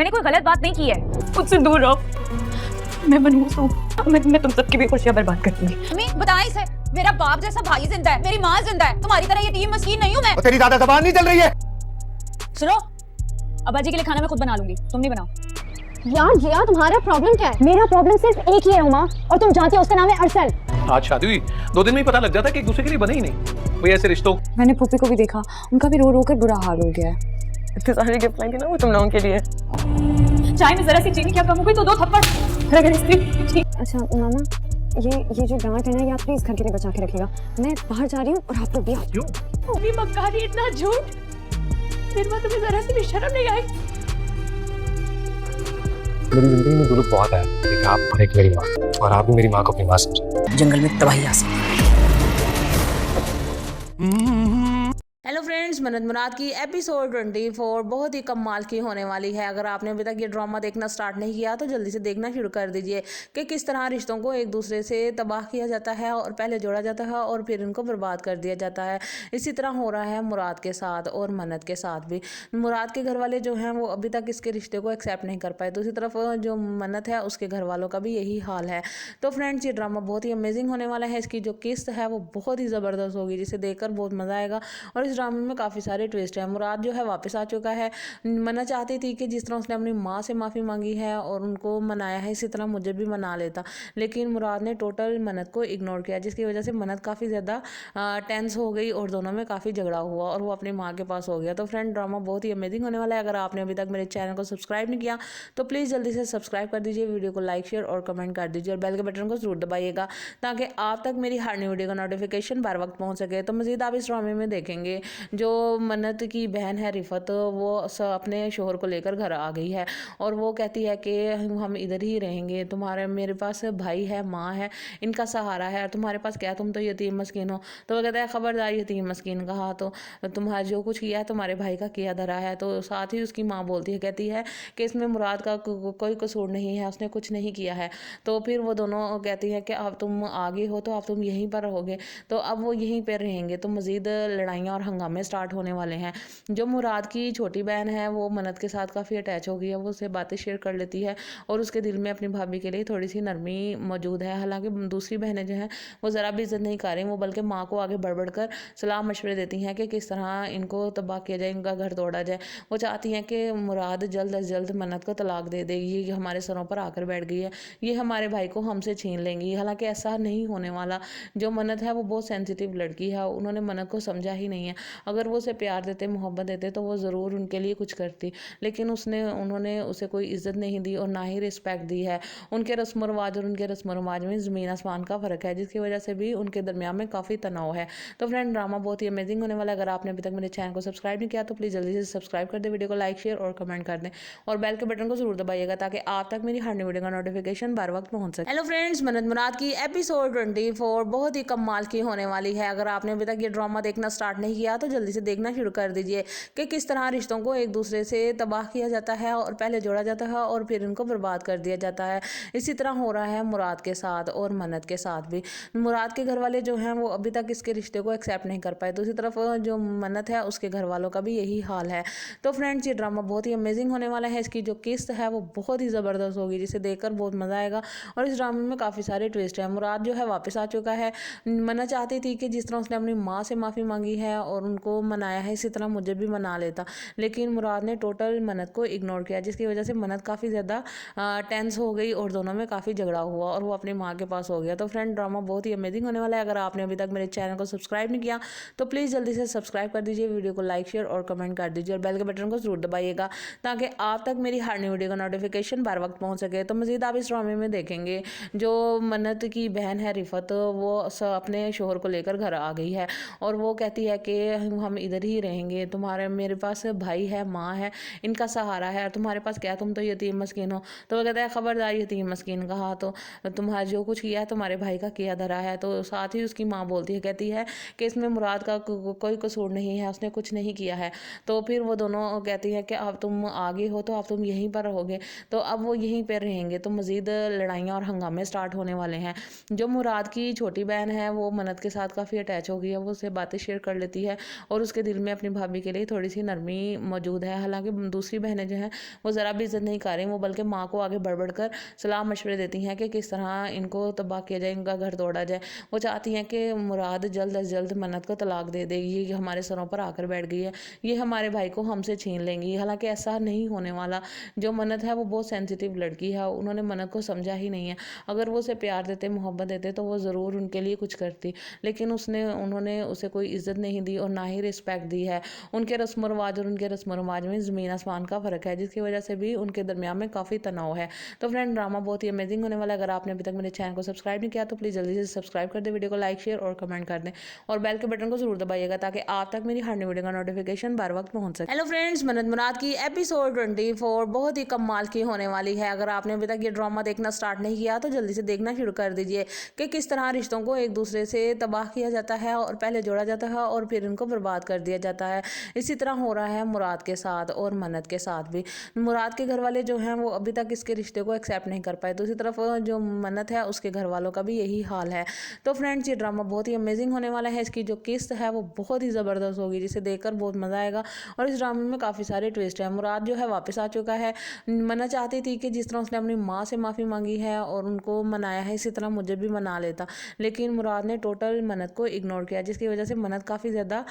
मैंने कोई गलत बात नहीं की है। मुझसे दूर रहो, मैं मनहूस हूँ। मैं तुम सबकी भी खुशियाँ बर्बाद कर दूंगी। मम्मी बताएं इसे, मेरा बाप जैसा भाई जिंदा है, मेरी माँ जिंदा है, तुम्हारी तरह यतीम मस्कीन नहीं हूँ मैं। तेरी ज्यादा जबान नहीं चल रही है। सुनो, अब्बा जी के लिए खाना मैं खुद बना लूंगी, तुम नहीं बनाओ। यार जिया, तुम्हारा प्रॉब्लम क्या है? मेरा प्रॉब्लम सिर्फ एक ही है उमा, और तुम जानती हो उसका नाम है अरसल। आज शादी हुई 2 दिन में ही पता लग जाता कि एक दूसरे के लिए बने ही नहीं। वही ऐसे रिश्तों। मैंने पुप्पी को भी देखा, उनका भी रो रो कर बुरा हाल हो गया है। इतने सारे गिफ्ट लाई थी ना वो तुम लोगों के लिए। चाय में जरा सी चीनी क्या कम हो गई तो 2 थप्पड़। अच्छा मामा, ये जो डांट है ना, ये आप प्लीज घर के लिए बचा के रखिएगा। मैं बाहर जा रही हूँ और आप लोग भी आओ। क्यों? मम्मी मक्कारी इतना झूठ, फिर मैं तुम्हें जरा सी भी शर्म नहीं आई? मेरी जिंदगी में 2 लोग बहुत आए, एक आप और एक मेरी माँ, और आप भी मेरी माँ को अपनी माँ समझे। जंगल में तबाही आ सकती है। हेलो फ्रेंड्स, मन्नत मुराद की एपिसोड 24 बहुत ही कमाल की होने वाली है। अगर आपने अभी तक ये ड्रामा देखना स्टार्ट नहीं किया तो जल्दी से देखना शुरू कर दीजिए कि किस तरह रिश्तों को एक दूसरे से तबाह किया जाता है और पहले जोड़ा जाता है और फिर इनको बर्बाद कर दिया जाता है। इसी तरह हो रहा है मुराद के साथ और मन्नत के साथ भी। मुराद के घर वाले जो हैं वो अभी तक इसके रिश्ते को एक्सेप्ट नहीं कर पाए। दूसरी तरफ जो मन्नत है उसके घर वालों का भी यही हाल है। तो फ्रेंड्स, ये ड्रामा बहुत ही अमेजिंग होने वाला है। इसकी जो किस्त है वो बहुत ही ज़बरदस्त होगी, जिसे देखकर बहुत मज़ा आएगा। और इस ड्रामे में काफ़ी सारे ट्विस्ट हैं। मुराद जो है वापस आ चुका है। मन्नत चाहती थी कि जिस तरह उसने अपनी माँ से माफ़ी मांगी है और उनको मनाया है, इसी तरह मुझे भी मना लेता, लेकिन मुराद ने टोटल मन्नत को इग्नोर किया, जिसकी वजह से मन्नत काफ़ी ज़्यादा टेंस हो गई और दोनों में काफ़ी झगड़ा हुआ और वो अपनी माँ के पास हो गया। तो फ्रेंड, ड्रामा बहुत ही अमेजिंग होने वाला है। अगर आपने अभी तक मेरे चैनल को सब्सक्राइब नहीं किया तो प्लीज़ जल्दी से सब्सक्राइब कर दीजिए, वीडियो को लाइक शेयर और कमेंट कर दीजिए और बेल के बटन को जरूर दबाइएगा ताकि आप तक मेरी हर न्यू वीडियो का नोटिफिकेशन बार वक्त पहुँच सके। तो मज़ीद आप इस ड्रामे में देखेंगे जो मन्नत की बहन है रिफत, वो अपने शोहर को लेकर घर आ गई है और वो कहती है कि हम इधर ही रहेंगे, तुम्हारे मेरे पास भाई है, माँ है, इनका सहारा है, तुम्हारे पास क्या, तुम तो यतीम मस्कीन हो। तो वो कहता है खबरदार यतीम मस्कीन कहा, तो तुम्हारा जो कुछ किया है तुम्हारे भाई का किया धरा है। तो साथ ही उसकी माँ बोलती है, कहती है कि इसमें मुराद का कोई कसूर नहीं है, उसने कुछ नहीं किया है। तो फिर वो दोनों कहती है कि अब तुम आगे हो तो अब तुम यहीं पर रहोगे। तो अब वो यहीं पर रहेंगे। तो मज़ीद लड़ाइयाँ और हंगामे स्टार्ट होने वाले हैं। जो मुराद की छोटी बहन है वो मन्नत के साथ काफ़ी अटैच हो गई है, वो उससे बातें शेयर कर लेती है और उसके दिल में अपनी भाभी के लिए थोड़ी सी नरमी मौजूद है। हालांकि दूसरी बहनें जो हैं वो ज़रा भी इज्जत नहीं कर रही, वो बल्कि माँ को आगे बढ़ बढ़ कर सलाह मशवरे देती हैं कि किस तरह इनको तबाह किया जाए, इनका घर तोड़ा जाए। वो चाहती हैं कि मुराद जल्द अज जल्द मन्नत को तलाक दे देगी, ये हमारे सरों पर आकर बैठ गई है, ये हमारे भाई को हमसे छीन लेंगी। हालांकि ऐसा नहीं होने वाला। जो मन्नत है वो बहुत सेंसिटिव लड़की है, उन्होंने मन्नत को समझा ही नहीं है। अगर वो उसे प्यार देते, मोहब्बत देते तो वो ज़रूर उनके लिए कुछ करती, लेकिन उन्होंने उसे कोई इज्जत नहीं दी और ना ही रिस्पेक्ट दी है। उनके रस्म रिवाज और उनके रस्म रिवाज में ज़मीन आसमान का फ़र्क है, जिसकी वजह से भी उनके दरमियान में काफ़ी तनाव है। तो फ्रेंड, ड्रामा बहुत ही अमेजिंग होने वाला है। अगर आपने अभी तक मेरे चैनल को सब्सक्राइब नहीं किया तो प्लीज़ जल्दी से सब्सक्राइब कर दें, वीडियो को लाइक शेयर और कमेंट कर दें और बेल के बटन को जरूर दबाइएगा ताकि आप तक मेरी हर न्यू वीडियो का नोटिफिकेशन बार वक्त पहुँच सके। हेलो फ्रेंड्स, मन्नत मुराद की एपिसोड 24 बहुत ही कमाल की होने वाली है। अगर आपने अभी तक ये ड्रामा देखना स्टार्ट नहीं किया तो जल्दी से देखना शुरू कर दीजिए कि किस तरह रिश्तों को एक दूसरे से तबाह किया जाता है और पहले जोड़ा जाता है और फिर इनको बर्बाद कर दिया जाता है। इसी तरह हो रहा है मुराद के साथ और मन्नत के साथ भी। मुराद के घर वाले जो हैं वो अभी तक इसके रिश्ते को एक्सेप्ट नहीं कर पाए। दूसरी तरफ जो मन्नत है उसके घर वालों का भी यही हाल है। तो फ्रेंड्स, ये ड्रामा बहुत ही अमेजिंग होने वाला है। इसकी जो किस्त है वो बहुत ही ज़बरदस्त होगी, जिसे देखकर बहुत मज़ा आएगा। और इस ड्रामे में काफ़ी सारे ट्विस्ट हैं। मुराद जो है वापस आ चुका है। मन्नत चाहती थी कि जिस तरह उसने अपनी माँ से माफ़ी मांगी है और उनको मनाया है, इसी तरह मुझे भी मना लेता, लेकिन मुराद ने टोटल मन्नत को इग्नोर किया, जिसकी वजह से मन्नत काफ़ी ज़्यादा टेंस हो गई और दोनों में काफ़ी झगड़ा हुआ और वो अपनी माँ के पास हो गया। तो फ्रेंड, ड्रामा बहुत ही अमेजिंग होने वाला है। अगर आपने अभी तक मेरे चैनल को सब्सक्राइब नहीं किया तो प्लीज़ जल्दी से सब्सक्राइब कर दीजिए, वीडियो को लाइक शेयर और कमेंट कर दीजिए और बेल के बटन को जरूर दबाइएगा ताकि आप तक मेरी हर न्यू वीडियो का नोटिफिकेशन बार वक्त पहुँच सके। तो मज़ीद आप इस ड्रामे में देखेंगे जो मन्नत की बहन है रिफत, वो अपने शोहर को लेकर घर आ गई है और वो कहती है कि हम इधर ही रहेंगे, तुम्हारे मेरे पास भाई है, माँ है, इनका सहारा है, तुम्हारे पास क्या, तुम तो यतीम मस्कीन हो। तो वो कहता है खबरदार यतीम मस्कीन कहा, तो तुम्हारा जो कुछ किया है तुम्हारे भाई का किया धरा है। तो साथ ही उसकी माँ बोलती है, कहती है कि इसमें मुराद का कोई कसूर नहीं है, उसने कुछ नहीं किया है। तो फिर वो दोनों कहती है कि अब तुम आगे हो तो अब तुम यहीं पर रहोगे। तो अब वो यहीं पर रहेंगे। तो मज़ीद लड़ाइयाँ और हंगामे स्टार्ट होने वाले हैं। जो मुराद की छोटी बहन है वो मन्नत के साथ काफ़ी अटैच हो गई है, वो उससे बातें शेयर कर लेती है और और उसके दिल में अपनी भाभी के लिए थोड़ी सी नरमी मौजूद है। हालांकि दूसरी बहनें जो हैं वो ज़रा भी इज्जत नहीं कर रही, वो बल्कि माँ को आगे बढ़ बढ़ कर सलाह मशवरे देती हैं कि किस तरह इनको तबाह किया जाए, इनका घर तोड़ा जाए। वो चाहती हैं कि मुराद जल्द अज जल्द मन्नत को तलाक दे देगी, ये हमारे सरों पर आकर बैठ गई है, ये हमारे भाई को हमसे छीन लेंगी। हालांकि ऐसा नहीं होने वाला। जो मन्नत है वो बहुत सेंसिटिव लड़की है, उन्होंने मन्नत को समझा ही नहीं है। अगर वो उसे प्यार देते, मोहब्बत देते तो वो ज़रूर उनके लिए कुछ करती, लेकिन उन्होंने उसे कोई इज्जत नहीं दी और ना ही रिस्पेक्ट दी है। उनके रस्म रवाज और उनके रस्म रवाज में ज़मीन आसमान का फ़र्क है, जिसकी वजह से भी उनके दरमियान में काफ़ी तनाव है। तो फ्रेंड, ड्रामा बहुत ही अमेजिंग होने वाला है। अगर आपने अभी तक मेरे चैनल को सब्सक्राइब नहीं किया तो प्लीज़ जल्दी से सब्सक्राइब कर दे, वीडियो को लाइक शेयर और कमेंट कर दें और बेल के बटन को जरूर दबाइएगा ताकि आप तक मेरी हर नई वीडियो का नोटिफिकेशन बार वक्त पहुंच सके। हेलो फ्रेंड्स, मन्नत मुराद की एपिसोड 24 बहुत ही कमाल की होने वाली है। अगर आपने अभी तक ये ड्रामा देखना स्टार्ट नहीं किया तो जल्दी से देखना शुरू कर दीजिए कि किस तरह रिश्तों को एक दूसरे से तबाह किया जाता है और पहले जोड़ा जाता है और फिर इनको बर्बाद कर दिया जाता है। इसी तरह हो रहा है मुराद के साथ और मन्नत के साथ भी। मुराद के घर वाले जो हैं वो अभी तक इसके रिश्ते को एक्सेप्ट नहीं कर पाए, दूसरी तरफ जो मन्नत है उसके घर वालों का भी यही हाल है। तो फ्रेंड्स, ये ड्रामा बहुत ही अमेजिंग होने वाला है। इसकी जो किस्त है वो बहुत ही ज़बरदस्त होगी, जिसे देखकर बहुत मज़ा आएगा। और इस ड्रामे में काफ़ी सारे ट्विस्ट हैं। मुराद जो है वापस आ चुका है। मन्नत चाहती थी कि जिस तरह उसने अपनी माँ से माफ़ी मांगी है और उनको मनाया है, इसी तरह मुझे भी मना लेता, लेकिन मुराद ने टोटल मन्नत को इग्नोर किया, जिसकी वजह से मन्नत काफ़ी ज़्यादा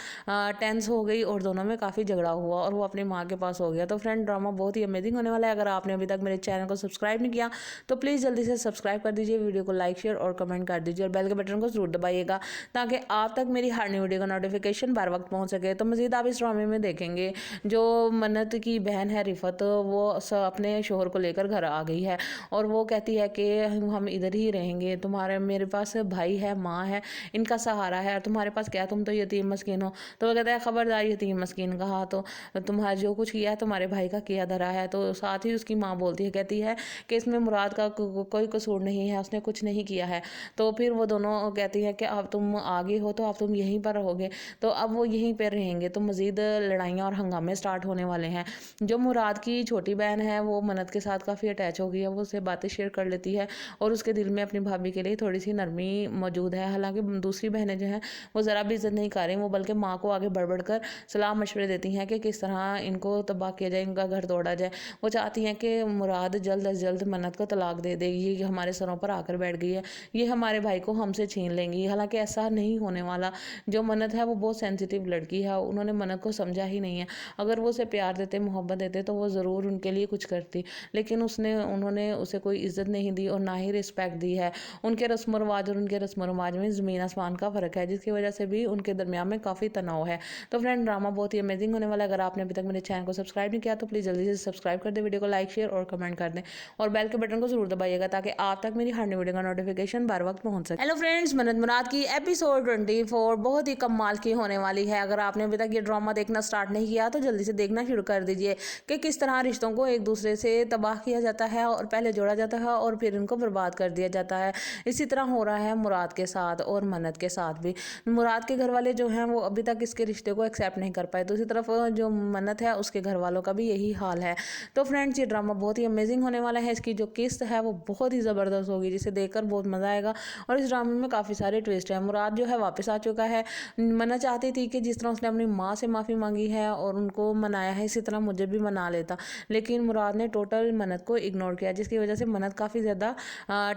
टेंस हो गई और दोनों में काफ़ी झगड़ा हुआ और वो अपनी माँ के पास हो गया। तो फ्रेंड, ड्रामा बहुत ही अमेजिंग होने वाला है। अगर आपने अभी तक मेरे चैनल को सब्सक्राइब नहीं किया तो प्लीज़ जल्दी से सब्सक्राइब कर दीजिए, वीडियो को लाइक शेयर और कमेंट कर दीजिए और बेल के बटन को जरूर दबाइएगा ताकि आप तक मेरी हर नई वीडियो का नोटिफिकेशन बार वक्त पहुंच सके। तो मज़ीद आप इस ड्रामे में देखेंगे जो मन्नत की बहन है रिफत, वो अपने शोहर को लेकर घर आ गई है और वो कहती है कि हम इधर ही रहेंगे, मेरे पास भाई है, माँ है, इनका सहारा है, तुम्हारे पास क्या, तुम तो यतीम मस्कीन हो। तो वो कहता है खबरदार यतीम मस्कीन कहा, तो तुम्हारा जो कुछ किया है तुम्हारे भाई का किया धरा है। तो साथ ही उसकी माँ बोलती है, कहती है कि इसमें मुराद का कोई कसूर नहीं है, उसने कुछ नहीं किया है। तो फिर वो दोनों कहती हैं कि अब तुम आगे हो तो अब तुम यहीं पर रहोगे। तो अब वो यहीं पर रहेंगे। तो मज़ीद लड़ाइयाँ और हंगामे स्टार्ट होने वाले हैं। जो मुराद की छोटी बहन है वो मन्नत के साथ काफ़ी अटैच हो गई है, वो उससे बातें शेयर कर लेती है और उसके दिल में अपनी भाभी के लिए थोड़ी सी नरमी मौजूद है। हालांकि दूसरी बहनें जो हैं वो ज़रा भी इज्जत नहीं कर रही, वो बल्कि माँ को आगे बढ़ बढ़ कर सलाह मशवरे देती हैं कि किस तरह इनको तबाह किया जाए, इनका घर तोड़ा जाए। वो चाहती हैं कि मुराद जल्द अज जल्द मन्नत को तलाक दे देगी, ये हमारे सरों पर आकर बैठ गई है, ये हमारे भाई को हमसे छीन लेंगी। हालांकि ऐसा नहीं होने वाला। जो मन्नत है वो बहुत सेंसिटिव लड़की है, उन्होंने मन्नत को समझा ही नहीं है। अगर वो उसे प्यार देते, मोहब्बत देते तो वो ज़रूर उनके लिए कुछ करती, लेकिन उन्होंने उसे कोई इज्जत नहीं दी और ना ही रिस्पेक्ट दी है। उनके रस्म रवाज और उनके रस्म रवाज में ज़मीन आसमान का फ़र्क है, जिसकी वजह से भी उनके दरमियान में काफ़ी तनाव है। तो फ्रेंड, ड्रामा बहुत ही अमेजिंग होने वाला है। अगर आपने अभी तक मेरे चैनल को सब्सक्राइब नहीं किया तो प्लीज़ जल्दी से सब्सक्राइब कर दे, वीडियो को लाइक शेयर और कमेंट कर दें और बेल के बटन को जरूर दबाइएगा ताकि आप तक मेरी हर नई वीडियो का नोटिफिकेशन बार वक्त पहुंच सके। हेलो फ्रेंड्स, मन्नत मुराद की एपिसोड 24 बहुत ही कमाल की होने वाली है। अगर आपने अभी तक ये ड्रामा देखना स्टार्ट नहीं किया तो जल्दी से देखना शुरू कर दीजिए कि किस तरह रिश्तों को एक दूसरे से तबाह किया जाता है और पहले जोड़ा जाता है और फिर इनको बर्बाद कर दिया जाता है। इसी तरह हो रहा है मुराद के साथ और मन्नत के साथ भी। मुराद के घर वाले जो हैं वो अभी तक इसके रिश्ते को एक्सेप्ट नहीं कर पाए, दूसरी तरफ जो मन्नत है उसके घर वालों का भी यही हाल है। तो फ्रेंड्स, ये ड्रामा बहुत ही अमेजिंग होने वाला है। इसकी जो किस्त है वो बहुत ही ज़बरदस्त होगी, जिसे देखकर बहुत मज़ा आएगा। और इस ड्रामे में काफ़ी सारे ट्विस्ट हैं। मुराद जो है वापस आ चुका है। मन्नत चाहती थी कि जिस तरह उसने अपनी माँ से माफ़ी मांगी है और उनको मनाया है, इसी तरह मुझे भी मना लेता, लेकिन मुराद ने टोटल मन्नत को इग्नोर किया, जिसकी वजह से मन्नत काफ़ी ज़्यादा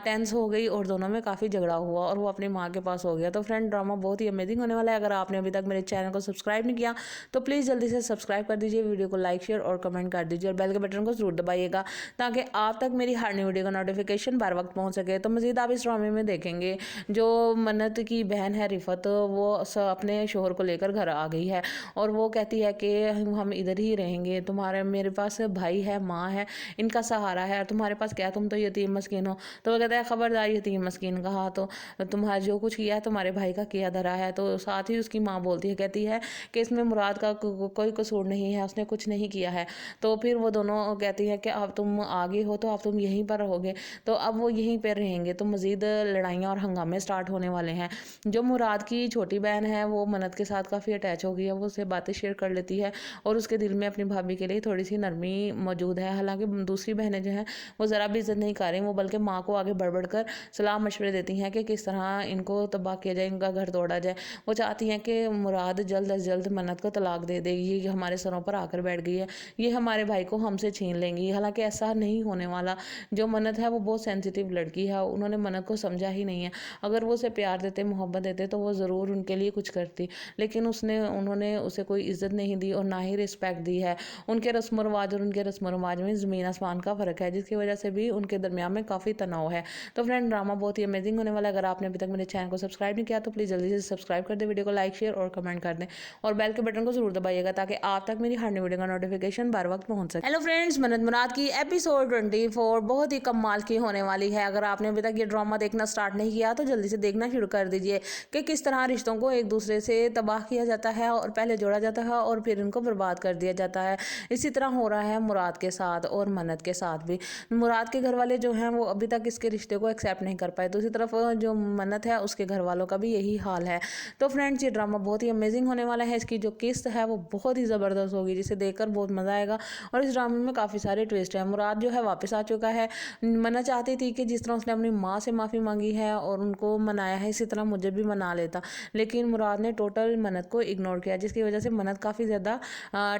टेंस हो गई और दोनों में काफ़ी झगड़ा हुआ और वो अपनी माँ के पास हो गया। तो फ्रेंड, ड्रामा बहुत ही अमेजिंग होने वाला है। अगर आपने अभी तक मेरे चैनल को सब्सक्राइब नहीं किया तो प्लीज़ जल्दी से सब्सक्राइब कर दीजिए, वीडियो को लाइक शेयर और कमेंट कर दीजिए और बेल के बटन को जरूर दबाइएगा ताकि आप तक मेरी हर नई वीडियो का नोटिफिकेशन बार वक्त पहुंच सके। तो मज़ीद आप इस ड्रामे में देखेंगे जो मन्नत की बहन है रिफत, वो अपने शोहर को लेकर घर आ गई है और वो कहती है कि हम इधर ही रहेंगे, मेरे पास भाई है, माँ है, इनका सहारा है, तुम्हारे पास क्या, तुम तो यतीम मस्कीन हो। तो वो कहता है खबरदार यतीम मस्कीन कहा, तो तुम्हारा जो कुछ किया है तुम्हारे भाई का किया धरा है। तो साथ ही उसकी माँ बोलती है, कहती है कि इसमें मुराद का कोई कसूर नहीं है, उसने कुछ नहीं किया है। तो फिर वो दोनों कहती है कि अब तुम आगे हो तो अब तुम यहीं पर रहोगे। तो अब वो यहीं पर रहेंगे। तो मज़ीद लड़ाइयाँ और हंगामे स्टार्ट होने वाले हैं। जो मुराद की छोटी बहन है वो मन्नत के साथ काफ़ी अटैच हो गई है, वो उससे बातें शेयर कर लेती है और उसके दिल में अपनी भाभी के लिए थोड़ी सी नरमी मौजूद है। हालांकि दूसरी बहनें जो हैं वो ज़रा भी इज्जत नहीं कर रही, वो बल्कि माँ को आगे बढ़ बढ़ कर सलाह मशवरे देती हैं कि किस तरह इनको तबाह किया जाए, इनका घर तोड़ा जाए। वो चाहती हैं कि मुराद जल्द अज जल्द मन्नत को तलाक दे देगी, ये हमारे सरों पर आकर बैठ गई है, ये हमारे भाई को हमसे छीन लेंगी। हालांकि ऐसा नहीं होने वाला। जो मन्नत है वो बहुत सेंसिटिव लड़की है, उन्होंने मन्नत को समझा ही नहीं है। अगर वो उसे प्यार देते, मोहब्बत देते तो वो ज़रूर उनके लिए कुछ करती, लेकिन उन्होंने उसे कोई इज्जत नहीं दी और ना ही रिस्पेक्ट दी है। उनके रस्म व रिवाज और उनके रस्म व रिवाज में ज़मीन आसमान का फ़र्क है, जिसकी वजह से भी उनके दरमियान में काफ़ी तनाव है। तो फ्रेंड, ड्रामा बहुत ही अमेजिंग होने वाला है। अगर आपने अभी तक मेरे चैनल को सब्सक्राइब नहीं किया तो प्लीज़ जल्दी से सब्सक्राइब कर दे, वीडियो को लाइक शेयर और कमेंट कर दें और बेल के बटन को जरूर दबाइएगा ताकि आप तक मेरी हर नई वीडियो का नोटिफिकेशन बर वक्त पहुंच सके। हेलो फ्रेंड्स, मन्नत मुराद की एपिसोड 24 बहुत ही कमाल की होने वाली है। अगर आपने अभी तक ये ड्रामा देखना स्टार्ट नहीं किया तो जल्दी से देखना शुरू कर दीजिए कि किस तरह रिश्तों को एक दूसरे से तबाह किया जाता है और पहले जोड़ा जाता है और फिर इनको बर्बाद कर दिया जाता है। इसी तरह हो रहा है मुराद के साथ और मन्नत के साथ भी। मुराद के घर वाले जो हैं वो अभी तक इसके रिश्ते को एक्सेप्ट नहीं कर पाए, दूसरी तरफ जो मन्नत है उसके घर वालों का भी यही हाल है। तो फ्रेंड्स, ये ड्रामा बहुत ही अमेजिंग होने वाला है। इसकी जो किस्त है वो बहुत ही ज़बरदस्त होगी, जिसे देखकर बहुत मज़ा आएगा और इस ड्रामे में काफ़ी सारे ट्विस्ट हैं। मुराद जो है वापस आ चुका है। मन्नत चाहती थी कि जिस तरह उसने अपनी माँ से माफ़ी मांगी है और उनको मनाया है, इसी तरह मुझे भी मना लेता, लेकिन मुराद ने टोटल मन्नत को इग्नोर किया, जिसकी वजह से मन्नत काफ़ी ज़्यादा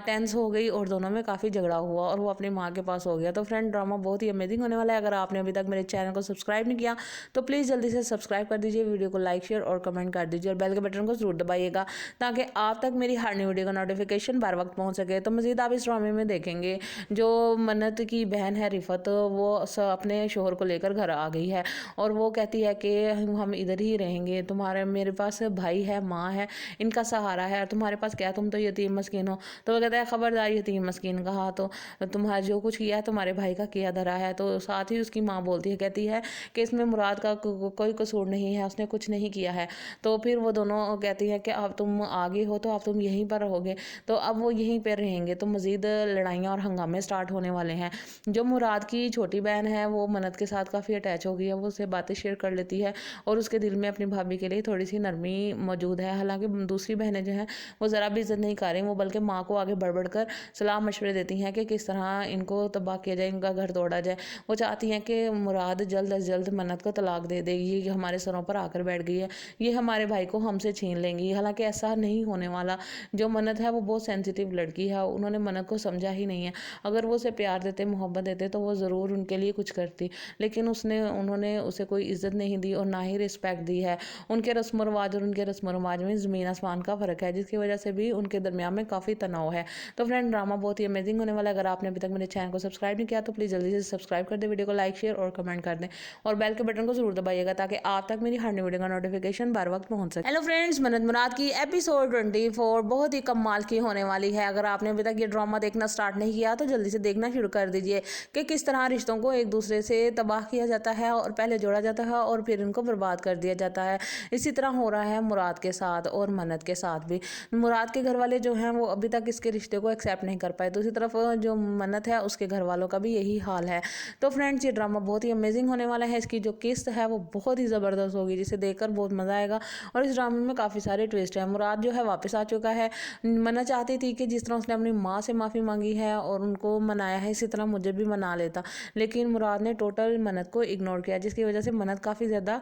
टेंस हो गई और दोनों में काफ़ी झगड़ा हुआ और वो अपनी माँ के पास हो गया। तो फ्रेंड, ड्रामा बहुत ही अमेजिंग होने वाला है। अगर आपने अभी तक मेरे चैनल को सब्सक्राइब नहीं किया तो प्लीज़ जल्दी से सब्सक्राइब कर दीजिए, वीडियो को लाइक शेयर और कमेंट कर दीजिए और बेल के बटन को जरूर दबाइएगा ताकि आप तक मेरी हर नई वीडियो का नोटिफिकेशन बर वक्त पहुंच सके। तो मज़ीद आप इस ड्रामे में देखेंगे जो मन्नत की बहन है रिफत, वो अपने शोहर को लेकर घर आ गई है और वो कहती है कि हम इधर ही रहेंगे, मेरे पास भाई है, माँ है, इनका सहारा है, तुम्हारे पास क्या, तुम तो यतीम मस्कीन हो। तो वो कहता है खबरदार यतीम मस्कीन कहा तो तुम्हारा जो कुछ किया है तुम्हारे भाई का किया धरा है। तो साथ ही उसकी माँ बोलती है, कहती है कि इसमें मुराद का कोई कसूर नहीं है, उसने कुछ नहीं किया है। तो फिर वो दोनों कहती है कि अब तुम आगे हो तो अब तुम यहीं पर रहोगे। तो अब वो यहीं पर रहेंगे। तो मज़ीद लड़ाइयाँ और हंगामे स्टार्ट होने वाले हैं। जो मुराद की छोटी बहन है वो मन्नत के साथ काफ़ी अटैच हो गई है, वो उससे बातें शेयर कर लेती है और उसके दिल में अपनी भाभी के लिए थोड़ी सी नरमी मौजूद है। हालांकि दूसरी बहनें जो हैं वो ज़रा भी इज्जत नहीं कर रही, वो बल्कि माँ को आगे बढ़ बढ़ कर सलाह मशवरे देती हैं कि किस तरह इनको तबाह किया जाए, इनका घर तोड़ा जाए। वो चाहती हैं कि मुराद जल्द अज जल्द मन्नत को तलाक दे देगी, ये हमारे सरों पर आकर बैठ गई है, ये हमारे भाई को हमसे छीन लेंगी। हालांकि ऐसा नहीं होने वाला। जो मन्नत है वो बहुत सेंसिटिव लड़की है, उन्होंने मन्नत को समझा ही नहीं है। अगर वो उसे प्यार देते, मोहब्बत देते तो वो ज़रूर उनके लिए कुछ करती, लेकिन उन्होंने उसे कोई इज्जत नहीं दी और ना ही रिस्पेक्ट दी है। उनके रस्म रिवाज और उनके रस्म रिवाज में ज़मीन आसमान का फ़र्क है, जिसकी वजह से भी उनके दरमियान में काफ़ी तनाव है। तो फ्रेंड, ड्रामा बहुत ही अमेजिंग होने वाला है। अगर आपने अभी तक मेरे चैनल को सब्सक्राइब नहीं किया तो प्लीज़ जल्दी से सब्सक्राइब कर दे, वीडियो को लाइक शेयर और कमेंट कर दें और बेल के बटन को जरूर दबाइएगा ताकि आप तक मेरी हर नई वीडियो का नोटिफिकेशन बर वक्त पहुंच सके। हेलो फ्रेंड्स, मन्नत मुराद की एपिसोड 24 बहुत ही कमाल की होने वाली है। अगर आपने अभी तक ये ड्रामा देखना स्टार्ट नहीं किया तो जल्दी से देखना शुरू कर दीजिए कि किस तरह रिश्तों को एक दूसरे से तबाह किया जाता है और पहले जोड़ा जाता है और फिर इनको बर्बाद कर दिया जाता है। इसी तरह हो रहा है मुराद के साथ और मन्नत के साथ भी। मुराद के घर वाले जो हैं वो अभी तक इसके रिश्ते को एक्सेप्ट नहीं कर पाए, दूसरी तरफ जो मन्नत है उसके घर वालों का भी यही हाल है। तो फ्रेंड्स, ये ड्रामा बहुत ही अमेजिंग होने वाला है। इसकी जो किस्त है वो बहुत ही ज़बरदस्त होगी, जिसे देखकर बहुत मज़ा आएगा और इस ड्रामे में काफ़ी सारे ट्विस्ट हैं। मुराद जो है वापस आ चुका है। मन्नत चाहती थी कि जिस तरह उसने अपनी माँ से माफ़ी मांगी है और उनको मनाया है, इसी तरह मुझे भी मना लेता, लेकिन मुराद ने टोटल मन्नत को इग्नोर किया, जिसकी वजह से मन्नत काफ़ी ज़्यादा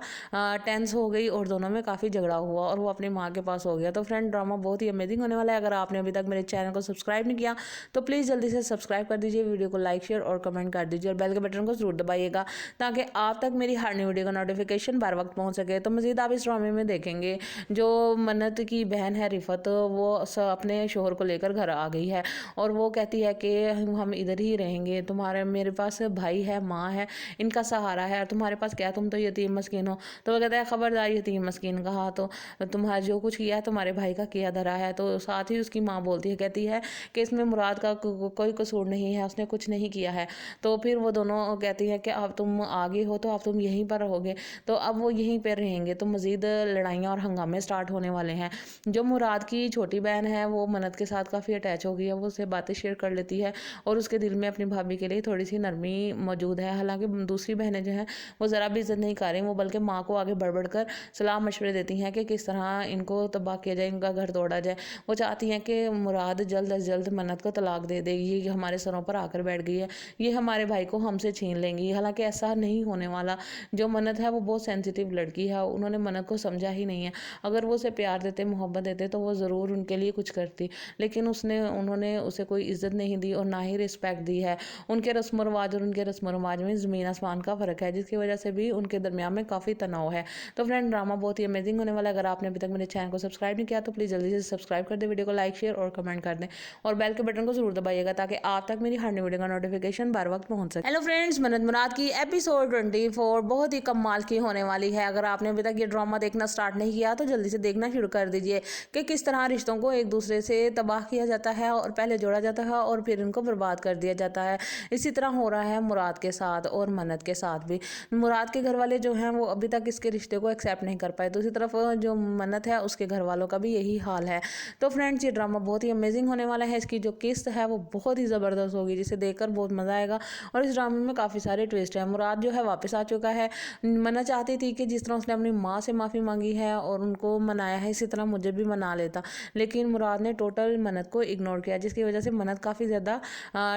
टेंस हो गई और दोनों में काफ़ी झगड़ा हुआ और वो अपनी माँ के पास हो गया। तो फ्रेंड, ड्रामा बहुत ही अमेजिंग होने वाला है। अगर आपने अभी तक मेरे चैनल को सब्सक्राइब नहीं किया तो प्लीज़ जल्दी से सब्सक्राइब कर दीजिए, वीडियो को लाइक शेयर और कमेंट कर दीजिए और बेल के बटन को जरूर दबाइएगा ताकि आप तक मेरी हर नई वीडियो का नोटिफिकेशन बर वक्त पहुंच सके। तो मज़ीद आप इस ड्रामे में देखेंगे जो मन्नत की बहन है रिफत, वो अपने शोहर को लेकर घर आ गई है और वो कहती है कि हम इधर ही रहेंगे, मेरे पास भाई है, माँ है, इनका सहारा है, तुम्हारे पास क्या, तुम तो यतीम मस्कीन हो। तो वो कहता है खबरदार यतीम मस्कीन कहा तो तुम्हारा जो कुछ किया है तुम्हारे भाई का किया धरा है। तो साथ ही उसकी माँ बोलती है, कहती है कि इसमें मुराद का कोई कसूर नहीं है, उसने कुछ नहीं किया है। तो फिर वो दोनों कहती है कि अब तुम आगे हो तो अब तुम यहीं पर रहोगे। तो अब वो यहीं पर रहेंगे। तो मज़ीद लड़ाइयाँ और हंगामे स्टार्ट होने वाले हैं। जो मुराद की छोटी बहन है वो मन्नत के साथ काफ़ी अटैच हो गई है, वो उससे बातें शेयर कर लेती है और उसके दिल में अपनी भाभी के लिए थोड़ी सी नरमी मौजूद है। हालांकि दूसरी बहनें जो हैं वो ज़रा भी इज्जत नहीं कर रही, वो बल्कि माँ को आगे बढ़ बढ़ कर सलाह मशवरे देती हैं कि किस तरह इनको तबाह किया जाए, इनका घर तोड़ा जाए। वो चाहती हैं कि मुराद जल्द अज जल्द मन्नत को तलाक दे देगी, ये हमारे सरों पर आकर बैठ गई है, ये हमारे भाई को हमसे छीन लेंगी। हालांकि ऐसा नहीं होने वाला। जो मन्नत है वो बहुत सेंसिटिव लड़की है, उन्होंने मन्नत को समझा ही नहीं है। अगर वो उसे प्यार देते, मोहब्बत देते तो वो ज़रूर उनके लिए कुछ करती, लेकिन उन्होंने उसे कोई इज़्ज़त नहीं दी और ना ही रिस्पेक्ट दी है। उनके रस्म रिवाज और उनके रस्म रिवाज में ज़मीन आसमान का फ़र्क है, जिसकी वजह से भी उनके दरमियान में काफ़ी तनाव है। तो फ्रेंड, ड्रामा बहुत ही अमेजिंग होने वाला है। अगर आपने अभी तक मेरे चैनल को सब्सक्राइब नहीं किया तो प्लीज़ जल्दी से सब्सक्राइब कर दें, वीडियो को लाइक शेयर और कमेंट कर दें और बेल के बटन को जरूर दबाइएगा ताकि आप तक मेरी हर नई वीडियो का नोटिफिकेशन बार वक्त पहुंच सके। हेलो फ्रेंड्स, मन्नत मुराद की एपिसोड 24 बहुत ही कमाल की होने वाली है। अगर आपने अभी तक ये ड्रामा देखना स्टार्ट नहीं किया तो जल्दी से देखना शुरू कर दीजिए कि किस तरह रिश्तों को एक दूसरे से तबाह किया जाता है और पहले जोड़ा जाता है और फिर इनको बर्बाद कर दिया जाता है। इसी तरह हो रहा है मुराद के साथ और मन्नत के साथ भी। मुराद के घर वाले जो हैं वो अभी तक इसके रिश्ते को एक्सेप्ट नहीं कर पाए। दूसरी तरफ जो मन्नत है उसके घर वालों का भी यही हाल है। तो फ्रेंड्स, ये ड्रामा बहुत ही अमेजिंग होने वाला है। इसकी जो किस्त है वो बहुत ही ज़बरदस्त होगी, जिसे देखकर बहुत मज़ा आएगा। और इस ड्रामे में काफ़ी सारे ट्विस्ट हैं। मुराद जो है वापस आ चुका है। मन्नत चाहती थी कि जिस तरह उसने अपनी माँ से माफ़ी मांगी है और उनको मनाया है, इसी तरह मुझे भी मना लेता, लेकिन मुराद ने टोटल मन्नत को इग्नोर किया, जिसकी वजह से मन्नत काफ़ी ज़्यादा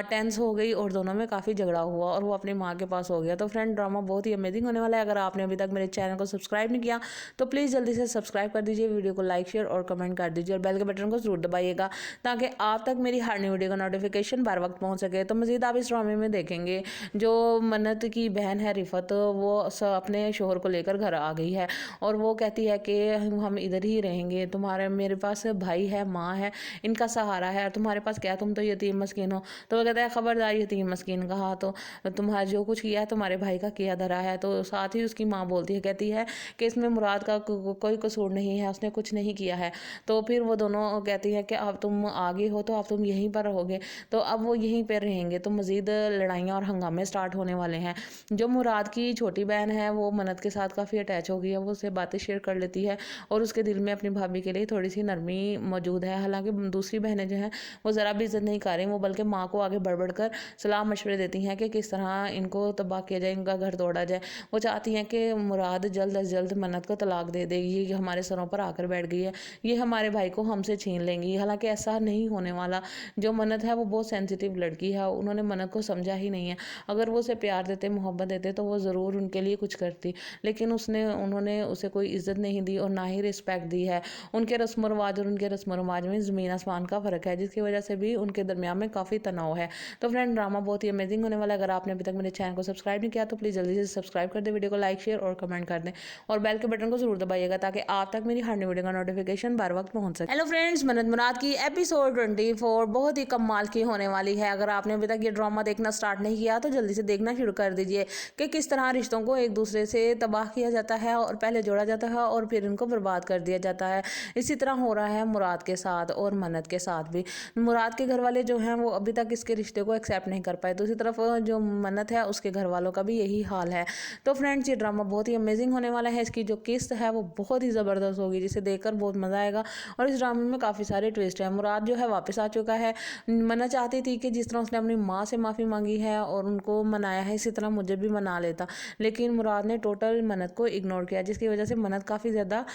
टेंस हो गई और दोनों में काफ़ी झगड़ा हुआ और वो अपनी माँ के पास हो गया। तो फ्रेंड, ड्रामा बहुत ही अमेजिंग होने वाला है। अगर आपने अभी तक मेरे चैनल को सब्सक्राइब नहीं किया तो प्लीज़ जल्दी से सब्सक्राइब कर दीजिए, वीडियो को लाइक शेयर और कमेंट कर दीजिए और बेल के बटन को जरूर दबाइएगा ताकि आप तक मेरी हर नई वीडियो का नोटिफिकेशन बार वक्त पहुंच सके। तो मज़ीद आप इस ड्रामे में देखेंगे जो मन्नत की बहन है रिफत, वो अपने शोहर को लेकर घर आ गई है और वो कहती है कि हम इधर ही रहेंगे, मेरे पास भाई है, माँ है, इनका सहारा है, और तुम्हारे पास क्या, तुम तो यतीम मस्कीन हो। तो वो कहता है खबरदार यतीम मस्कीन कहा, तो तुम्हारा जो कुछ किया है तुम्हारे भाई का किया धरा है। तो साथ ही उसकी माँ बोलती है, कहती है कि इसमें मुराद का कोई कसूर नहीं है, उसने कुछ नहीं किया है। तो फिर वो दोनों कहती है कि अब तुम आगे हो तो अब तुम यहीं पर रहोगे। तो अब वो यहीं पर रहेंगे। तो मज़ीद लड़ाइयाँ और हंगामे स्टार्ट होने वाले हैं। जो मुराद की छोटी बहन है वो मन्नत के साथ काफ़ी अटैच हो गई है, वो उससे बातें शेयर कर लेती है और उसके दिल में अपनी भाभी के लिए थोड़ी सी नरमी मौजूद है। हालांकि दूसरी बहनें जो हैं वो ज़रा भी इज्जत नहीं कर रही, वो बल्कि माँ को आगे बढ़ कर सलाह मशवरे देती हैं कि किस तरह इनको तबाह किया जाए, इनका घर तोड़ा जाए। वो चाहती हैं कि मुराद जल्द अज जल्द मन्नत को तलाक दे देगी, ये हमारे सरों पर आकर बैठ गई है, ये हमारे भाई को हमसे छीन लेंगी। हालांकि ऐसा नहीं होने वाला। जो मन्नत है वो बहुत सेंसिटिव लड़की है, उन्होंने मन्नत को समझा ही नहीं है। अगर वो उसे प्यार देते, मोहब्बत देते तो वो ज़रूर उनके लिए कुछ करती, लेकिन उन्होंने उसे कोई इज़्ज़त नहीं दी और ना ही रिस्पेक्ट दी है। उनके रस्म रिवाज और उनके रस्म रिवाज में ज़मीन आसमान का फ़र्क है, जिसकी वजह से भी उनके दरमियान में काफ़ी तनाव है। तो फ्रेंड, ड्रामा बहुत ही अमेजिंग होने वाला है। अगर आपने अभी तक मेरे चैनल को सब्सक्राइब नहीं किया तो प्लीज़ जल्दी से सब्सक्राइब कर दें, वीडियो को लाइक शेयर और कमेंट कर दें और बेल के बटन को जरूर दबाइएगा ताकि आप तक मेरी हर नई वीडियो का नोटिफिकेशन बार वक्त पहुंच सके। हेलो फ्रेंड्स, मन्नत मुराद की एपिसोड 24 बहुत ही कमाल की होने वाली है। अगर आपने अभी तक ये ड्रामा देखना स्टार्ट नहीं किया तो जल्दी से देखना शुरू कर दीजिए कि किस तरह रिश्तों को एक दूसरे से तबाह किया जाता है और पहले जोड़ा जाता है और फिर इनको बर्बाद कर दिया जाता है। इसी तरह हो रहा है मुराद के साथ और मन्नत के साथ भी। मुराद के घर वाले जो हैं वो अभी तक इसके रिश्ते को एक्सेप्ट नहीं कर पाए। दूसरी तरफ जो मन्नत है उसके घर वालों का भी यही हाल है। तो फ्रेंड्स, ये ड्रामा बहुत ही अमेजिंग होने वाला है। इसकी जो किस्त है वो बहुत ही ज़बरदस्त होगी, जिसे देखकर बहुत मज़ा आएगा। और इस ड्रामे में काफ़ी सारे ट्विस्ट हैं। मुराद जो है वापस आ चुका है। मन्नत चाहती थी कि जिस तरह उसने अपनी माँ से माफ़ी मांगी है और उनको मनाया है, इसी तरह मुझे भी मना लेता, लेकिन मुराद ने टोटल मन्नत को इग्नोर किया, जिसकी वजह से मन्नत काफ़ी ज़्यादा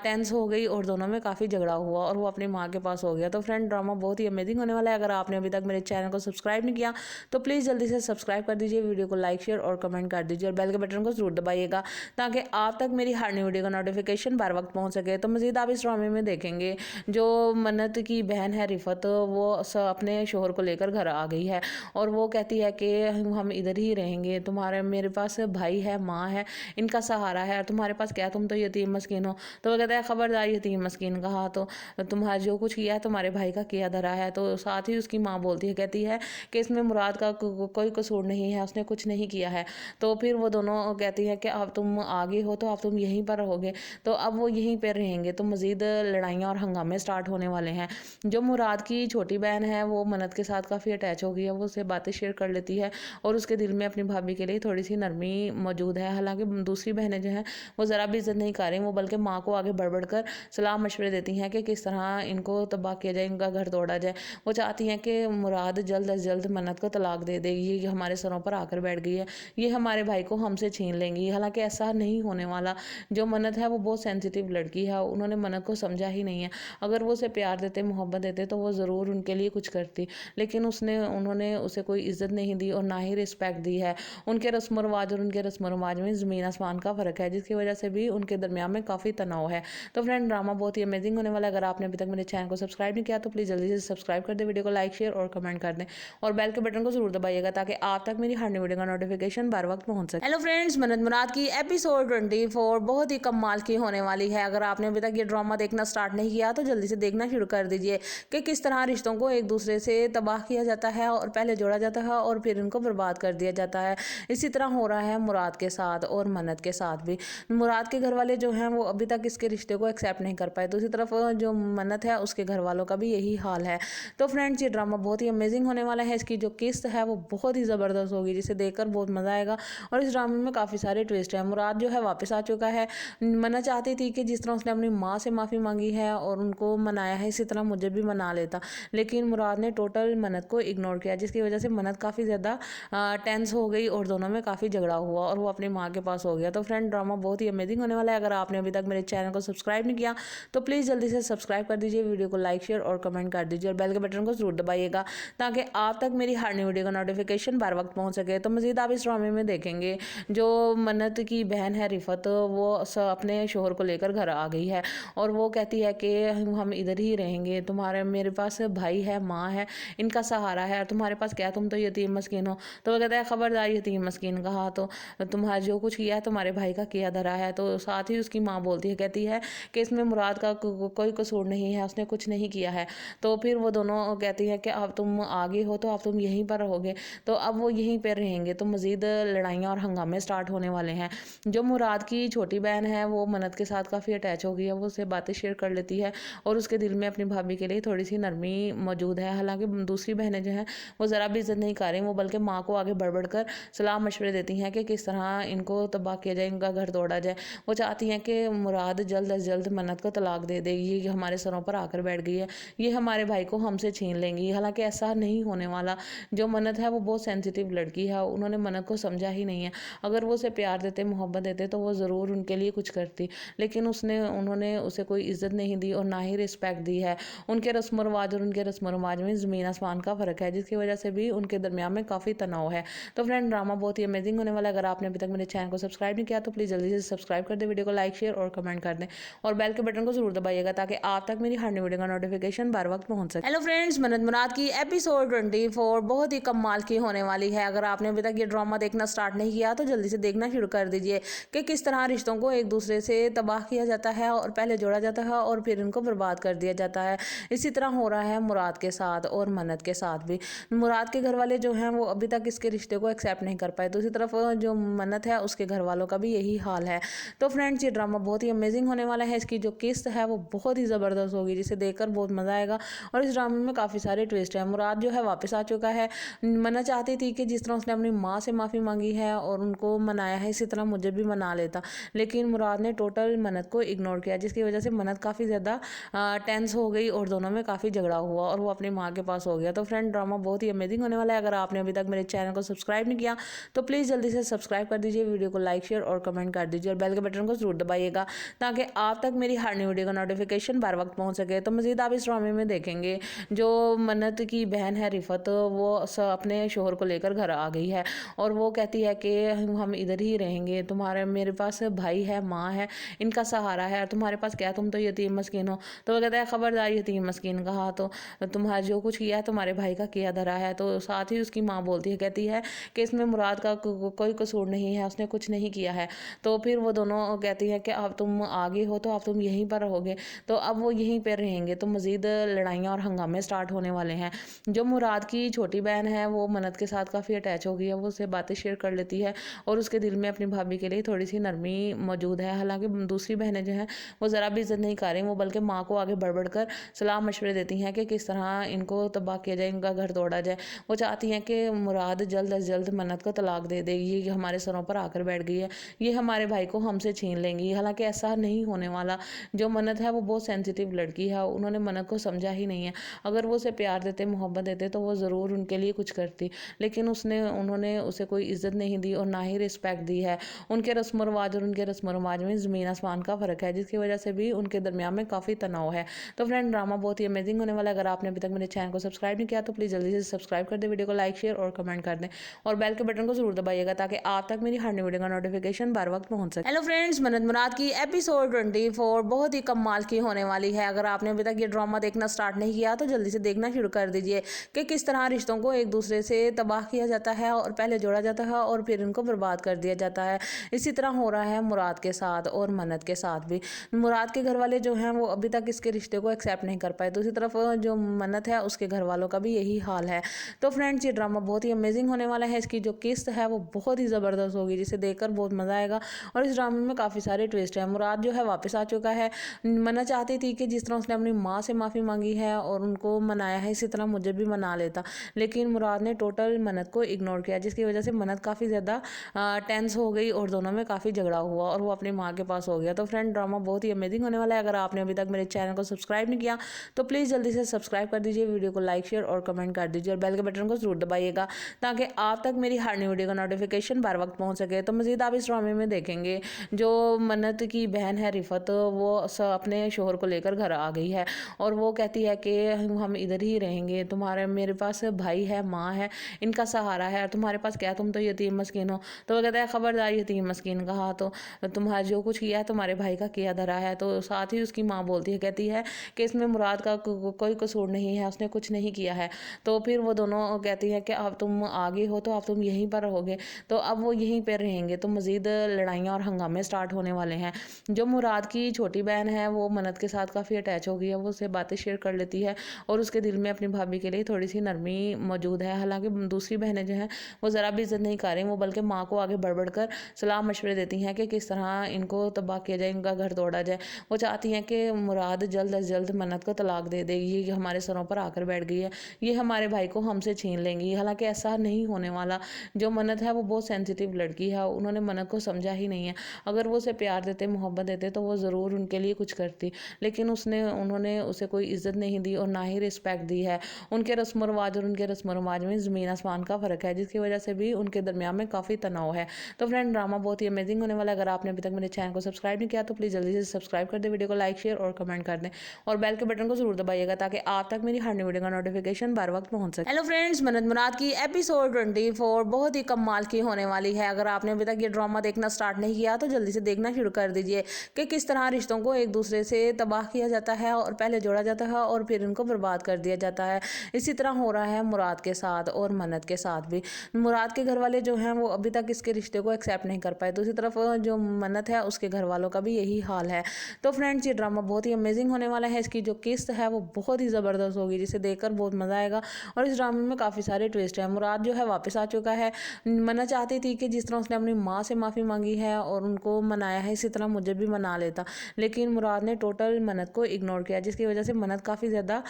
टेंस हो गई और दोनों में काफ़ी झगड़ा हुआ और वो अपनी माँ के पास हो गया। तो फ्रेंड, ड्रामा बहुत ही अमेजिंग होने वाला है। अगर आपने अभी तक मेरे चैनल को सब्सक्राइब नहीं किया तो प्लीज़ जल्दी से सब्सक्राइब कर दीजिए, वीडियो को लाइक शेयर और कमेंट कर दीजिए और बेल के बटन को जरूर दबाइएगा ताकि आप तक मेरी हर नई वीडियो का नोटिफिकेशन बार वक्त पहुंच सके। तो मज़ीद आप इस ड्रामे में देखेंगे जो मन्नत की बहन है रिफत, वो अपने शोहर को लेकर घर आ गई है और वो कहती है कि हम इधर ही रहेंगे, मेरे पास भाई है, माँ है, इनका सहारा है, और तुम्हारे पास क्या, तुम तो यतीम मस्कीन हो। तो वो कहता है खबरदार यतीम मस्कीन कहा, तो तुम्हारा जो कुछ किया है तुम्हारे भाई का किया धरा है। तो साथ ही उसकी माँ बोलती है, कहती है कि इसमें मुराद का कोई कसूर नहीं है, उसने कुछ नहीं किया है। तो फिर वो दोनों कहती है कि अब तुम आगे हो तो अब तुम यहीं पर रहोगे। तो अब वो यहीं पर रहेंगे। तो मज़ीद लड़ाइयाँ और हंगामे स्टार्ट होने वाले हैं। जो मुराद की छोटी बहन है वो मन्नत के साथ काफ़ी अटैच हो गई है, वो उससे बातें शेयर कर लेती है और उसके दिल में अपनी भाभी के लिए थोड़ी सी नरमी मौजूद है। हालांकि दूसरी बहनें जो हैं वो ज़रा भी इज्जत नहीं कर रही, वो बल्कि माँ को आगे बढ़ कर सलाह मशवरे देती हैं कि किस तरह इनको तबाह किया जाए, इनका घर तोड़ा जाए। वो चाहती हैं कि मुराद जल्द अज जल्द मन्नत को तलाक दे देगी, ये हमारे सरों पर आकर बैठ गई है, ये हमारे भाई को हमसे छीन लेंगी। हालांकि ऐसा नहीं होने वाला। जो मन्नत है वो बहुत सेंसिटिव लड़की है, उन्होंने मन्नत को समझा ही नहीं है। अगर वो उसे प्यार देते, मोहब्बत देते तो वो ज़रूर उनके लिए कुछ करती, लेकिन उन्होंने उसे कोई इज़्ज़त नहीं दी और ना ही रिस्पेक्ट दी है। उनके रस्म रिवाज और उनके रस्म रिवाज में ज़मीन आसमान का फ़र्क है, जिसकी वजह से भी उनके दरमियान में काफ़ी तनाव है। तो फ्रेंड, ड्रामा बहुत बहुत ही अमेजिंग होने वाला है। अगर आपने अभी तक मेरे चैनल को सब्सक्राइब नहीं किया तो प्लीज़ जल्दी से सब्सक्राइब कर दें, वीडियो को लाइक शेयर और कमेंट कर दें और बेल के बटन को जरूर दबाइएगा ताकि आप तक मेरी हर नई वीडियो का नोटिफिकेशन बार वक्त पहुंच सके। हेलो फ्रेंड्स, मन्नत मुराद की एपिसोड 24 बहुत ही कमाल की होने वाली है। अगर आपने अभी तक ये ड्रामा देखना स्टार्ट नहीं किया तो जल्दी से देखना शुरू कर दीजिए कि किस तरह रिश्तों को एक दूसरे से तबाह किया जाता है और पहले जोड़ा जाता है और फिर इनको बर्बाद कर दिया जाता है। इसी तरह हो रहा है मुराद के साथ और मन्नत के साथ भी। मुराद के घर वाले जो हैं वो अभी तक इसके रिश्ते को एक्सेप्ट नहीं कर पाए। दूसरी तरफ जो मन्नत है उसके घर वालों का भी यही हाल है। तो फ्रेंड्स, ये ड्रामा बहुत ही अमेजिंग होने वाला है। इसकी जो किस्त है वो बहुत ही ज़बरदस्त होगी, जिसे देखकर बहुत मज़ा आएगा। और इस ड्रामे में काफ़ी सारे ट्विस्ट हैं। मुराद जो है वापस आ चुका है। मन्नत चाहती थी कि जिस तरह उसने अपनी माँ से माफ़ी मांगी है और उनको मनाया है, इसी तरह मुझे भी मना लेता, लेकिन मुराद ने टोटल मन्नत को इग्नोर किया, जिसकी वजह से मन्नत काफ़ी ज़्यादा टेंस हो गई और दोनों में काफ़ी झगड़ा हुआ और वो अपनी माँ के पास हो गया। तो फ्रेंड, ड्रामा बहुत ही अमेजिंग होने वाला है। अगर आपने अभी तक मेरे चैनल को सब्सक्राइब नहीं किया तो प्लीज़ जल्दी से सब्सक्राइब कर दीजिए, वीडियो को लाइक शेयर और कमेंट कर दीजिए और बेल के बटन को जरूर दबाइएगा ताकि आप तक मेरी हर नई वीडियो का नोटिफिकेशन बार वक्त पहुँच सके। तो मज़ीद आप इस ड्रामे में देखेंगे जो मन्नत की बहन है रिफत, वो अपने शोहर को लेकर घर आ गई है और वो कहती है कि हम इधर ही रहेंगे, तुम्हारे मेरे पास भाई है, माँ है, इनका सहारा है, तुम्हारे पास क्या, तुम तो यतीम मस्कीन हो। तो वो कहता है खबरदार यतीम मस्कीन कहा, तो तुम्हारा जो कुछ किया है तुम्हारे भाई का किया धरा है। तो साथ ही उसकी माँ बोलती है, कहती है कि इसमें मुराद का कोई कसूर नहीं है, उसने कुछ नहीं किया है। तो फिर वो दोनों कहती हैं कि अब तुम आगे हो तो अब तुम यहीं पर रहोगे। तो अब वो यहीं पर रहेंगे। तो मज़ीद लड़ाइयाँ और हंगामे स्टार्ट होने वाले हैं। जो मुराद की छोटी बहन है वो मन्नत के साथ काफ़ी अटैच हो गई है, वो उससे बातें शेयर कर लेती है और उसके दिल में अपनी भाभी के लिए थोड़ी सी नरमी मौजूद है। हालांकि दूसरी बहनें जो हैं वो ज़रा भी इज्जत नहीं कर रही, वो बल्कि माँ को आगे बढ़ बढ़ कर सलाह मशवरे देती हैं कि किस तरह इनको तबाह किया जाए, इनका घर तोड़ा जाए। वो चाहती हैं कि मुराद जल्द अज जल्द मन्नत को तलाक दे देगी, ये हमारे सरों पर आकर बैठ गई है, ये हमारे भाई को हमसे छीन लेंगी। हालांकि ऐसा नहीं होने वाला। जो मन्नत है वो बहुत सेंसिटिव लड़की है, उन्होंने मन्नत को समझा ही नहीं है। अगर वो उसे प्यार देते, मोहब्बत देते तो वो ज़रूर उनके लिए कुछ करती, लेकिन उन्होंने उसे कोई इज्जत नहीं दी और ना ही रिस्पेक्ट दी है। उनके रस्म रिवाज और उनके रस्म रिवाज में ज़मीन आसमान का फ़र्क है, जिसकी वजह से भी उनके दरमियान में काफ़ी तनाव है। तो फ्रेंड, ड्रामा बहुत ही अमेजिंग होने वाला है। अगर आपने अभी तक मेरे चैनल को सब्सक्राइब नहीं किया तो प्लीज़ जल्दी से सब्सक्राइब कर दें, वीडियो को लाइक शेयर और कमेंट कर दें और बेल के बटन को जरूर दबाइएगा ताकि आप तक मेरी हर नई वीडियो का नोटिफिकेशन बार वक्त पहुंच सके। हेलो फ्रेंड्स, मन्नत मुराद की एपिसोड 24 बहुत ही कमाल की होने वाली है। अगर आपने अभी तक ये ड्रामा देखना स्टार्ट नहीं किया तो जल्दी से देखना शुरू कर दीजिए कि किस तरह रिश्तों को एक दूसरे से तबाह किया जाता है और पहले जोड़ा जाता है और फिर इनको बर्बाद कर दिया जाता है। इसी तरह हो रहा है मुराद के साथ और मन्नत के साथ भी। मुराद के घर वाले जो हैं वो अभी तक इसके रिश्ते को एक्सेप्ट नहीं कर पाए। दूसरी तरफ जो मन्नत है उसके घर वालों का भी यही हाल है। तो फ्रेंड्स, ये ड्रामा बहुत ही अमेजिंग होने वाला है। इसकी जो किस्त है वो बहुत ही ज़बरदस्त होगी, जिसे देखकर बहुत मज़ा आएगा। और इस ड्रामे में काफ़ी सारे ट्विस्ट हैं। मुराद जो है वापस आ चुका है। मन्नत चाहती थी कि जिस तरह उसने अपनी माँ से माफ़ी मांगी है और उनको मनाया है, इसी तरह मुझे भी मना लेता, लेकिन मुराद ने टोटल मन्नत को इग्नोर किया, जिसकी वजह से मन्नत काफ़ी ज़्यादा टेंस हो गई और दोनों में काफ़ी झगड़ा हुआ और वो अपनी माँ के पास हो गया। तो फ्रेंड, ड्रामा बहुत ही अमेजिंग होने वाला है। अगर आपने अभी तक मेरे चैनल को सब्सक्राइब नहीं किया तो प्लीज़ जल्दी से सब्सक्राइब कर दीजिए, वीडियो को लाइक शेयर और कमेंट कर दीजिए और बेल के बटन को जरूर दबाइएगा ताकि आप तक मेरी हर नई वीडियो का नोटिफिकेशन बार वक्त पहुँच सके। तो मज़ीद आप इस ड्रामे में देखेंगे जो मन्नत की बहन है रिफत, वो अपने शोहर को लेकर घर आ गई है और वो कहती है कि हम इधर ही रहेंगे, तुम्हारे मेरे पास भाई है, माँ है, इनका सहारा है, तुम्हारे पास क्या, तुम तो यतीम मस्कीन हो। तो वो कहता है खबरदार यतीम मस्कीन कहा, तो तुम्हारा जो कुछ किया है तुम्हारे भाई का किया धरा है। तो साथ ही उसकी माँ बोलती है, कहती है कि इसमें मुराद का कोई कसूर नहीं है, उसने कुछ नहीं किया है। तो फिर वो दोनों कहती है कि अब तुम आगे हो तो अब तुम यहीं पर रहोगे। तो अब वो यहीं पर रहेंगे। तो मज़ीद लड़ाइयाँ और हंगामे स्टार्ट होने वाले हैं। जो मुराद की छोटी बहन है वो मन्नत के साथ काफ़ी अटैच हो गई है, वो उससे बातें शेयर कर लेती है और उसके दिल में अपनी भाभी के लिए थोड़ी सी नरमी मौजूद है। हालांकि दूसरी बहनें जो हैं वो ज़रा भी इज्जत नहीं कर रही, वो बल्कि माँ को आगे बढ़ बढ़ कर सलाह मशवरे देती हैं कि किस तरह इनको तबाह किया जाए, इनका घर तोड़ा जाए। वो चाहती हैं कि मुराद जल्द अज जल्द मन्नत को तलाक दे देगी, ये हमारे सरों पर आकर बैठ गई है, ये हमारे भाई को हमसे छीन लेंगी। हालांकि ऐसा नहीं होने वाला। जो मन्नत है वो बहुत सेंसिटिव लड़की है, उन्होंने मन्नत को समझा ही नहीं है। अगर वो उसे प्यार देते, मोहब्बत देते तो वो ज़रूर उनके लिए कुछ करती, लेकिन उन्होंने उसे कोई इज्जत नहीं दी और ना ही रिस्पेक्ट दी है। उनके रस्म रिवाज और उनके रस्म रिवाज में ज़मीन आसमान का फ़र्क है, जिसकी वजह से भी उनके दरमियान में काफ़ी तनाव है। तो फ्रेंड, ड्रामा बहुत ही अमेजिंग होने वाला है। अगर आपने अभी तक मेरे चैनल को सब्सक्राइब नहीं किया तो प्लीज़ जल्दी से सब्सक्राइब कर दें, वीडियो को लाइक शेयर और कमेंट कर दें और बेल के बटन को जरूर दबाइएगा ताकि आप तक मेरी हर नई वीडियो का नोटिफिकेशन बार वक्त पहुंच सके। हेलो फ्रेंड्स, मन्नत मुराद की एपिसोड 24 बहुत ही कमाल की होने वाली है। अगर आपने अभी तक ये ड्रामा देखना स्टार्ट नहीं किया तो जल्दी से देखना शुरू कर दीजिए कि किस तरह रिश्तों को एक दूसरे से तबाह किया जाता है और पहले जोड़ा जाता है और फिर इनको बर्बाद कर दिया जाता है। इसी तरह हो रहा है मुराद के साथ और मन्नत के साथ भी। मुराद के घर वाले जो हैं वो अभी तक इसके रिश्ते को एक्सेप्ट नहीं कर पाए। दूसरी तरफ जो मन्नत है उसके घर वालों का भी यही हाल है। तो फ्रेंड्स, ये ड्रामा बहुत ही अमेजिंग होने वाला है। इसकी जो किस्त है वो बहुत ही ज़बरदस्त होगी, जिसे देखकर बहुत मज़ा आएगा। और इस ड्रामे में काफ़ी सारे ट्विस्ट हैं। मुराद जो है वापस आ चुका है। मन्नत चाहती थी कि जिस तरह उसने अपनी माँ से माफ़ी मांगी है और उनको मनाया है, इसी तरह मुझे भी मना लेता, लेकिन मुराद ने टोटल मन्नत को इग्नोर किया, जिसकी वजह से मन्नत काफ़ी ज़्यादा टेंस हो गई और दोनों में काफ़ी झगड़ा हुआ और वो अपनी माँ के पास हो गया। तो फ्रेंड, ड्रामा बहुत ही अमेजिंग होने वाला है। अगर आपने अभी तक मेरे चैनल को सब्सक्राइब नहीं किया तो प्लीज़ जल्दी से सब्सक्राइब कर दीजिए, वीडियो को लाइक शेयर और कमेंट कर दीजिए और बेल के बटन को जरूर दबाइएगा ताकि आप तक मेरी हर न्यू वीडियो का नोटिफिकेशन बार वक्त पहुँच सके। तो मज़ीद आप इस ड्रामे में देखेंगे जो मन्नत की बहन है रिफत, वो अपने शोहर को लेकर घर आ गई है और वो कहती है कि हम इधर ही रहेंगे, तुम्हारे मेरे पास भाई है, माँ है, इनका सहारा है, तुम्हारे पास क्या, तुम तो यतीम मस्कीन हो। तो वो कहता है खबरदार यतीम मस्कीन कहा, तो तुम्हारा जो कुछ किया है तुम्हारे भाई का किया धरा है। तो साथ ही उसकी माँ बोलती है, कहती है कि इसमें मुराद का कोई कसूर नहीं है, उसने कुछ नहीं किया है। तो फिर वो दोनों कहती है कि अब तुम आगे हो तो अब तुम यहीं पर रहोगे। तो अब वो यहीं पर रहेंगे। तो मज़ीद लड़ाइयाँ और हंगामे स्टार्ट होने वाले हैं। जो मुराद की छोटी बहन है वो मन्नत के साथ काफ़ी अटैच हो गई है, वो उससे बातें शेयर कर लेती है और उसके दिल में अपनी भाभी के लिए थोड़ी सी नरमी मौजूद है। हालांकि दूसरी बहनें जो हैं वो ज़रा भी इज्जत नहीं कर रही, वो बल्कि माँ को आगे बढ़ बढ़ कर सलाह मशवरे देती हैं कि किस तरह इनको तबाह किया जाए, इनका घर तोड़ा जाए। वो चाहती हैं कि मुराद जल्द अज जल्द मन्नत को तलाक दे देगी, ये हमारे सरों पर आकर बैठ गई है, ये हमारे भाई को हमसे छीन लेंगी। हालांकि ऐसा नहीं होने वाला। जो मन्नत है वो बहुत सेंसिटिव लड़की है, उन्होंने मन्नत को समझा ही नहीं है। अगर वो उसे प्यार देते, मोहब्बत देते तो वो ज़रूर उनके लिए कुछ करती, लेकिन उन्होंने उसे कोई इज्जत नहीं दी और ना ही रिस्पेक्ट दी है। उनके रस्म व रिवाज और उनके रस्म व रिवाज में ज़मीन आसमान का फ़र्क है, जिसकी वजह से भी उनके दरमियान में काफ़ी तनाव है। तो फ्रेंड, ड्रामा बहुत ही अमेजिंग होने वाला है। अगर आपने अभी तक मेरे चैनल को सब्सक्राइब नहीं किया तो प्लीज़ जल्दी से सब्सक्राइब कर दें, वीडियो को लाइक शेयर और कमेंट कर दें और बेल के बटन को जरूर दबाइएगा ताकि आप तक मेरी हर न्यू वीडियो का नोटिफिकेशन बार वक्त पहुंच सके। हेलो फ्रेंड्स, मन्नत मुराद की एपिसोड 24 बहुत ही कमाल की होने वाली है। अगर आपने अभी तक ये ड्रामा देखना स्टार्ट नहीं किया तो जल्दी से देखना शुरू कर दीजिए कि किस तरह रिश्तों को एक दूसरे से तबाह किया जाता है और पहले जोड़ा जाता है और फिर इनको बर्बाद कर दिया जाता है। इसी तरह हो रहा है मुराद के साथ और मन्नत के साथ भी। मुराद के घर वाले जो हैं वो अभी तक इसके रिश्ते को एक्सेप्ट नहीं कर पाए। दूसरी तरफ जो मन्नत है उसके घर वालों का भी यही हाल है। तो फ्रेंड्स, ये ड्रामा बहुत ही अमेजिंग होने वाला है। इसकी जो किस्त है वो बहुत ही ज़बरदस्त होगी, जिसे देखकर बहुत मज़ा आएगा। और इस ड्रामे में काफ़ी सारे ट्विस्ट हैं। मुराद जो है वापस आ चुका है। मन्नत चाहती थी कि जिस तरह उसने अपनी माँ से माफ़ी मांगी है और उनको मनाया है, इसी तरह मुझे भी मना लेता, लेकिन मुराद ने टोटल मन्नत को इग्नोर किया, जिसकी वजह से मन्नत काफ़ी ज़्यादा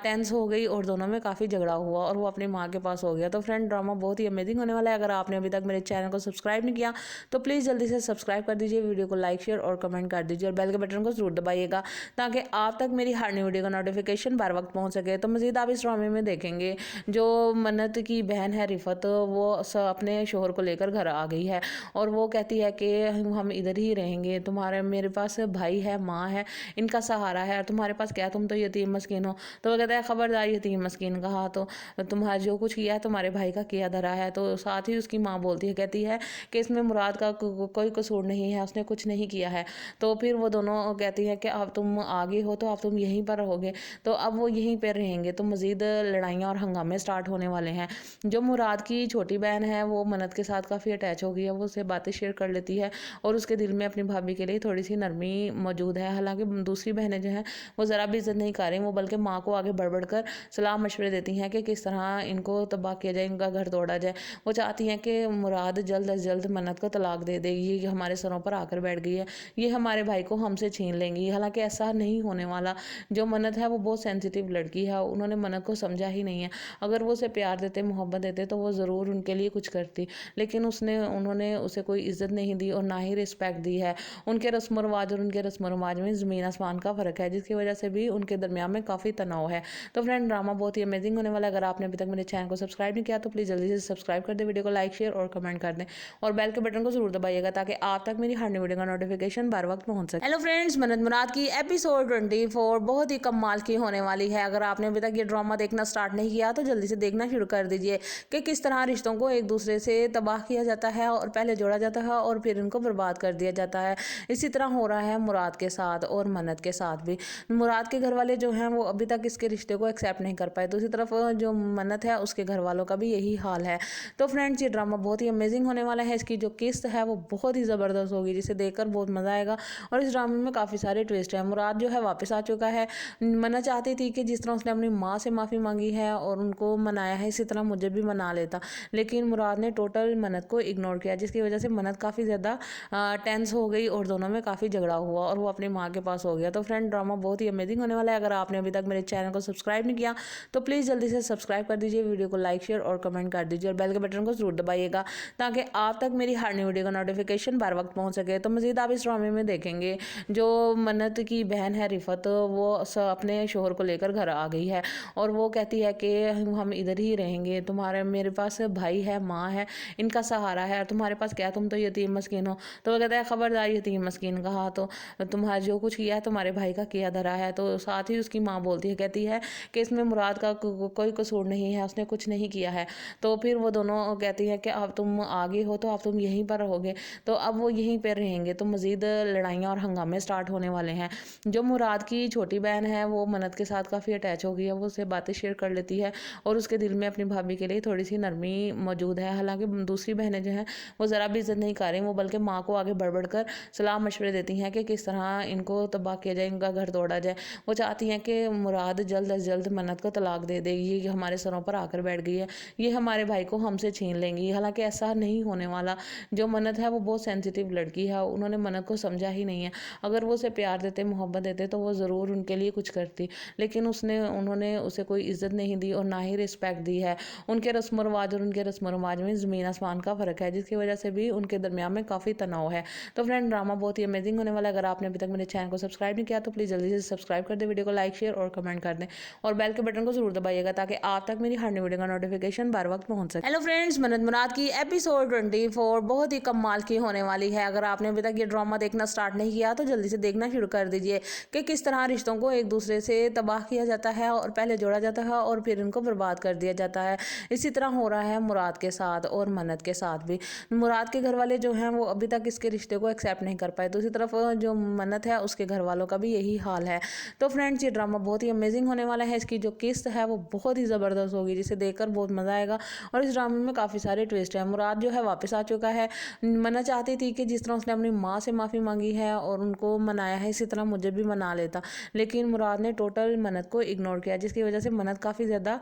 टेंस हो गई और दोनों में काफ़ी झगड़ा हुआ और वो अपनी माँ के पास हो गया। तो फ्रेंड, ड्रामा बहुत ही अमेजिंग होने वाला है। अगर आपने अभी तक मेरे चैनल को सब्सक्राइब नहीं किया तो प्लीज़ जल्दी से सब्सक्राइब कर दीजिए, वीडियो को लाइक शेयर और कमेंट कर दीजिए और बेल के बटन को जरूर दबाइएगा ताकि आप तक मेरी हर न्यू वीडियो का नोटिफिकेशन बार वक्त पहुँच सके। तो मज़ीद आप इस ड्रामे में देखेंगे जो मन्नत की बहन है रिफत, वो अपने शोहर को लेकर घर आ गई है और वो कहती है कि हम इधर ही रहेंगे, तुम्हारे मेरे पास भाई है, माँ है, इनका सहारा है, तुम्हारे पास क्या, तुम तो यतीम मस्कीन हो। तो वो कहता है खबरदार यतीम मस्कीन कहा, तो तुम्हारा जो कुछ किया है तुम्हारे भाई का किया धरा है। तो साथ ही उसकी माँ बोलती है, कहती है कि इसमें मुराद का कोई कसूर नहीं है, उसने कुछ नहीं किया है। तो फिर वो दोनों कहती है कि अब तुम आगे हो तो अब तुम यहीं पर रहोगे। तो अब वो यहीं पर रहेंगे। तो मज़ीद लड़ाइयाँ और हंगामे स्टार्ट होने वाले हैं। जो मुराद की छोटी बहन है वो मन्नत के साथ काफ़ी अटैच हो गई है, वो उससे बातें शेयर कर लेती है और उसके दिल में अपनी भाभी के लिए थोड़ी सी नरमी मौजूद है। हालांकि दूसरी बहनें जो हैं वो ज़रा भी इज्जत नहीं कर रही, वो बल्कि माँ को आगे बढ़ बढ़ कर सलाह मशवरे देती हैं कि किस तरह इनको तबाह किया जाए, इनका घर तोड़ा जाए। वो चाहती हैं कि मुराद जल्द अज जल्द मन्नत को तलाक दे देगी, ये हमारे सरों पर आकर बैठ गई है, ये हमारे भाई को हमसे छीन लेंगी। हालांकि ऐसा नहीं होने वाला। जो मन्नत है वो बहुत सेंसिटिव लड़की है, उन्होंने मन्नत को समझा ही नहीं है। अगर वो उसे प्यार देते, मोहब्बत देते तो वो ज़रूर उनके लिए कुछ करती, लेकिन उन्होंने उसे कोई इज्जत नहीं दी और ना ही रिस्पेक्ट दी है। उनके रस्म रिवाज और उनके रस्म रिवाज में ज़मीन आसमान का फ़र्क है, जिसकी वजह से भी उनके दरमियान में काफ़ी तनाव है। तो फ्रेंड, ड्रामा बहुत ही अमेजिंग होने वाला है। अगर आपने अभी तक मेरे चैनल को सब्सक्राइब नहीं किया तो प्लीज़ जल्दी से सब्सक्राइब कर दें, वीडियो को लाइक शेयर और कमेंट कर दें और बेल के बटन को जरूर दबाइएगा ताकि आप तक मेरी हर न्यू वीडियो का नोटिफिकेशन बार वक्त पहुंच सके। हेलो फ्रेंड्स, मन्नत मुराद की एपिसोड 24 बहुत ही कमाल की होने वाली है। अगर आपने अभी तक ये ड्रामा देखना स्टार्ट नहीं किया तो जल्दी से देखना शुरू कर दीजिए कि किस तरह रिश्तों को एक दूसरे से तबाह किया जाता है और पहले जोड़ा जाता है और फिर इनको बर्बाद कर दिया जाता है। इसी तरह हो रहा है मुराद के साथ और मन्नत के साथ भी। मुराद के घर वाले जो हैं वो अभी तक इसके रिश्ते को एक्सेप्ट नहीं कर पाए। दूसरी तरफ जो मन्नत है उसके घर वालों का भी यही हाल है। तो फ्रेंड्स ये ड्रामा बहुत ही अमेजिंग होने वाला है। इसकी जो किस्त है वो बहुत ही ज़बरदस्त होगी, जिसे देखकर बहुत मज़ा आएगा। और इस ड्रामे में काफ़ी सारे ट्विस्ट हैं। मुराद जो है वापस आ चुका है। मन्नत चाहती थी कि जिस तरह उसने अपनी माँ से माफ़ी मांगी है और उनको मनाया है, इसी तरह मुझे भी मना लेता, लेकिन मुराद ने टोटल मन्नत को इग्नोर किया, जिसकी वजह से मन्नत काफ़ी ज़्यादा टेंस हो गई और दोनों में काफ़ी झगड़ा हुआ और वो अपनी माँ के पास हो गया। तो फ्रेंड ड्रामा बहुत ही अमेजिंग होने वाला है। अगर आपने अभी तक मेरे चैनल को सब्सक्राइब नहीं किया तो प्लीज़ जल्दी से सब्सक्राइब कर दीजिए, वीडियो को लाइक शेयर और कमेंट कर दीजिए और बेल के बटन को जरूर दबाइएगा ताकि आप तक मेरी हर न्यू वीडियो का नोटिफिकेशन बार वक्त पहुँच सके। तो मज़ीद आप इस ड्रामे में देखेंगे जो मन्नत की बहन है रिफत, वो अपने शोहर को लेकर घर आ गई है और वो कहती है कि हम इधर ही रहेंगे, तुम्हारे मेरे पास भाई है, माँ है, इनका सहारा है, और तुम्हारे पास क्या, तुम तो यतीम मस्कीन हो। तो वो कहता है खबरदार यतीम मस्कीन कहा, तो तुम्हारा जो कुछ किया है तुम्हारे भाई का किया धरा है। तो साथ ही उसकी माँ बोलती है, कहती है कि इसमें मुराद का कोई कसूर नहीं है, उसने कुछ नहीं किया है। तो फिर वो दोनों कहती है कि अब तुम आगे हो तो अब तुम यहीं पर रहोगे। तो अब वो यहीं पर रहेंगे। तो मज़ीद लड़ाइयाँ और हंगामे स्टार्ट होने वाले हैं। जो मुराद की छोटी बहन है वो मन्नत के साथ काफ़ी अटैच हो गई है, वो उससे बातें शेयर कर लेती है और उसके दिल में अपनी भाभी के लिए थोड़ी सी नरमी मौजूद है। हालांकि दूसरी बहनें जो हैं वो ज़रा भी इज्जत नहीं कर रही, वो बल्कि माँ को आगे बढ़ कर सलाह मशवरे देती हैं कि किस तरह इनको तबाह किया जाए, इनका घर तोड़ा जाए। वो चाहती हैं कि मुराद जल्द अज जल्द मन्नत को तलाक दे देगी, ये हमारे सरों पर आकर बैठ गई है, ये हमारे भाई को हमसे छीन लेंगी। हालांकि ऐसा नहीं होने वाला। जो मन्नत है वो बहुत सेंसिटिव लड़की है, उन्होंने मन्नत को समझा ही नहीं है। अगर वो उसे प्यार देते, मोहब्बत देते तो वो ज़रूर उनके लिए कुछ करती, लेकिन उन्होंने उसे कोई इज्जत नहीं दी और ना ही रिस्पेक्ट दी है। उनके रस्म रवाज और उनके रस्म रवाज में ज़मीन आसमान का फ़र्क है, जिसकी वजह से भी उनके दरमियान में काफ़ी तनाव है। तो फ्रेंड ड्रामा बहुत ही अमेजिंग होने वाला है। अगर आपने अभी तक मेरे चैनल को सब्सक्राइब नहीं किया तो प्लीज़ जल्दी से सब्सक्राइब कर दें, वीडियो को लाइक शेयर और कमेंट कर दें और बेल के बटन को जरूर दबाइएगा ताकि आप तक मेरी हर वीडियो का नोटिफिकेशन बार वक्त पहुंच सके। हेलो फ्रेंड्स, मन्नत मुराद की एपिसोड 24 बहुत ही कमाल की होने वाली है। अगर आपने अभी तक ये ड्रामा देखना स्टार्ट नहीं किया तो जल्दी से देखना शुरू कर दीजिए कि किस तरह रिश्तों को एक दूसरे से तबाह किया जाता है और पहले जोड़ा जाता है और फिर इनको बर्बाद कर दिया जाता है। इसी तरह हो रहा है मुराद के साथ और मन्नत के साथ भी। मुराद के घर वाले जो हैं वो अभी तक इसके रिश्ते को एक्सेप्ट नहीं कर पाए। दूसरी तरफ जो मन्नत है उसके घर वालों का भी यही हाल है। तो फ्रेंड्स ये ड्रामा बहुत ही अमेजिंग होने वाला है। इसकी जो किस्त है वो बहुत ही ज़बरदस्त होगी, जिसे देखकर बहुत मज़ा आएगा। और इस ड्रामे में काफ़ी सारे ट्विस्ट हैं। मुराद जो है वापस आ चुका है। मन्नत चाहती थी कि जिस तरह उसने अपनी माँ से माफ़ी मांगी है और उनको मनाया है, इसी तरह मुझे भी मना लेता, लेकिन मुराद ने टोटल मन्नत को इग्नोर किया, जिसकी वजह से मन्नत काफ़ी ज़्यादा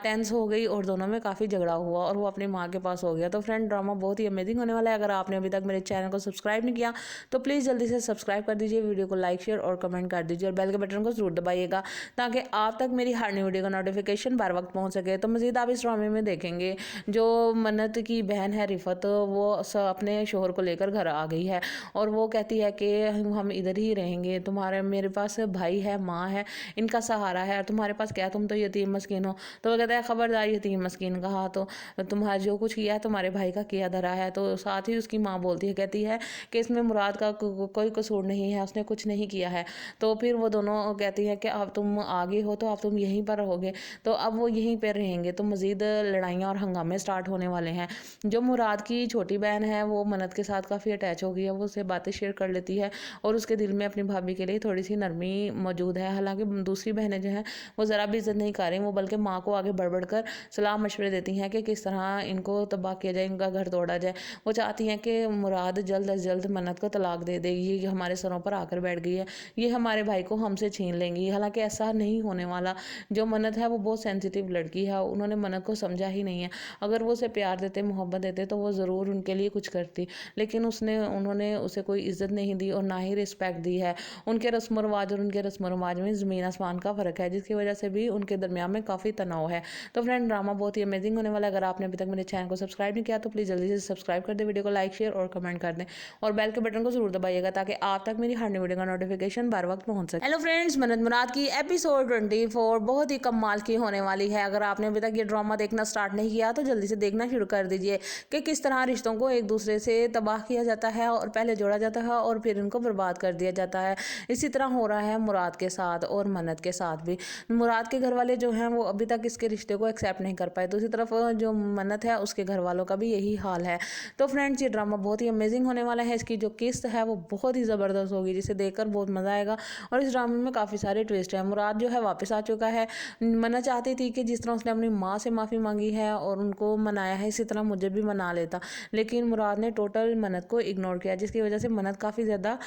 टेंस हो गई और दोनों में काफ़ी झगड़ा हुआ और वो अपनी माँ के पास हो गया। तो फ्रेंड ड्रामा बहुत ही अमेजिंग होने वाला है। अगर आपने अभी तक मेरे चैनल को सब्सक्राइब नहीं किया तो प्लीज़ जल्दी से सब्सक्राइब कर दीजिए, वीडियो को लाइक शेयर और कमेंट कर दीजिए और बेल के बटन को जरूर दबाइएगा ताकि आप तक मेरी हर न्यू वीडियो का नोटिफिकेशन बार वक्त पहुँच सके। तो मज़ीद आप इस ड्रामे में देखेंगे जो मन्नत की बहन है रिफत, वो अपने शोहर को लेकर घर आ गई है और वो कहती है कि हम इधर ही रहेंगे, तुम्हारे मेरे पास भाई है, माँ है, इनका सहारा है, और तुम्हारे पास क्या, तुम तो यतीम मस्कीन हो। तो वो कहता है खबरदार यतीम मस्कीन कहा, तो तुम्हारा जो कुछ किया है तुम्हारे भाई का किया धरा है। तो साथ ही उसकी माँ बोलती है, कहती है कि इसमें मुराद का कोई कसूर नहीं है, उसने कुछ नहीं किया है। तो फिर वो दोनों कहती है कि अब तुम आगे हो तो अब तुम यहीं पर रहोगे। तो अब वो यहीं पर रहेंगे। तो मज़ीद लड़ाइयाँ और हंगामे स्टार्ट होने वाले हैं। जो मुराद की छोटी बहन है वो मन्नत के साथ काफ़ी अटैच हो गई है, वो उससे बातें शेयर कर लेती है और उसके दिल में अपनी भाभी के लिए थोड़ी सी नरमी मौजूद है। हालांकि दूसरी बहनें जो हैं वो ज़रा भी इज्जत नहीं कर रही, वो बल्कि माँ को आगे बढ़ कर सलाह मशवरे देती हैं कि किस तरह इनको तबाह किया जाए, इनका घर तोड़ा जाए। वो चाहती हैं कि मुराद जल्द अज जल्द मन्नत को तलाक दे देगी, ये हमारे सरों पर आकर बैठ गई है, ये हमारे भाई को हमसे छीन लेंगी। हालांकि ऐसा नहीं होने वाला। जो मन्नत है वो बहुत सेंसिटिव लड़की है, उन्होंने मन्नत को समझा ही नहीं है। अगर वो उसे प्यार देते, मोहब्बत देते तो वो ज़रूर उनके लिए कुछ करती, लेकिन उन्होंने उसे कोई इज्जत नहीं दी और ना ही रिस्पेक्ट दी है। उनके रस्म रवाज और उनके रस्म रवाज में ज़मीन आसमान का फ़र्क है, जिसकी वजह से भी उनके दरमियान में काफ़ी तनाव है। तो फ्रेंड ड्रामा बहुत ही अमेजिंग होने वाला है। अगर आपने अभी तक मेरे चैनल को सब्सक्राइब नहीं किया तो प्लीज़ जल्दी से सब्सक्राइब कर दें, वीडियो को लाइक शेयर और कमेंट कर दें और बेल के बटन को जरूर दबाइएगा ताकि आप तक मेरी हर वीडियो का नोटिफिकेशन बार वक्त पहुंच सके। हेलो फ्रेंड्स, मन्नत मुराद की एपिसोड 24 बहुत ही कमाल की होने वाली है। अगर आपने अभी तक ये ड्रामा देखना स्टार्ट नहीं किया तो जल्दी से देखना शुरू कर दीजिए कि किस तरह रिश्तों को एक दूसरे से तबाह किया जाता है और पहले जोड़ा जाता है और फिर इनको बर्बाद कर दिया जाता है। इसी तरह हो रहा है मुराद के साथ और मन्नत के साथ भी। मुराद के घर वाले जो हैं वो अभी तक इसके रिश्ते को एक्सेप्ट नहीं कर पाए। दूसरी तरफ जो मन्नत है उसके घर वालों का भी यही हाल है। तो फ्रेंड्स ये ड्रामा बहुत ही अमेजिंग होने वाला है। इसकी जो किस्त है वो बहुत ही ज़बरदस्त ज़बरदस्त होगी जिसे देखकर बहुत मज़ा आएगा। और इस ड्रामे में काफ़ी सारे ट्विस्ट हैं। मुराद जो है वापस आ चुका है। मना चाहती थी कि जिस तरह उसने अपनी माँ से माफ़ी मांगी है और उनको मनाया है, इसी तरह मुझे भी मना लेता, लेकिन मुराद ने टोटल मन्नत को इग्नोर किया, जिसकी वजह से मन्नत काफ़ी ज़्यादा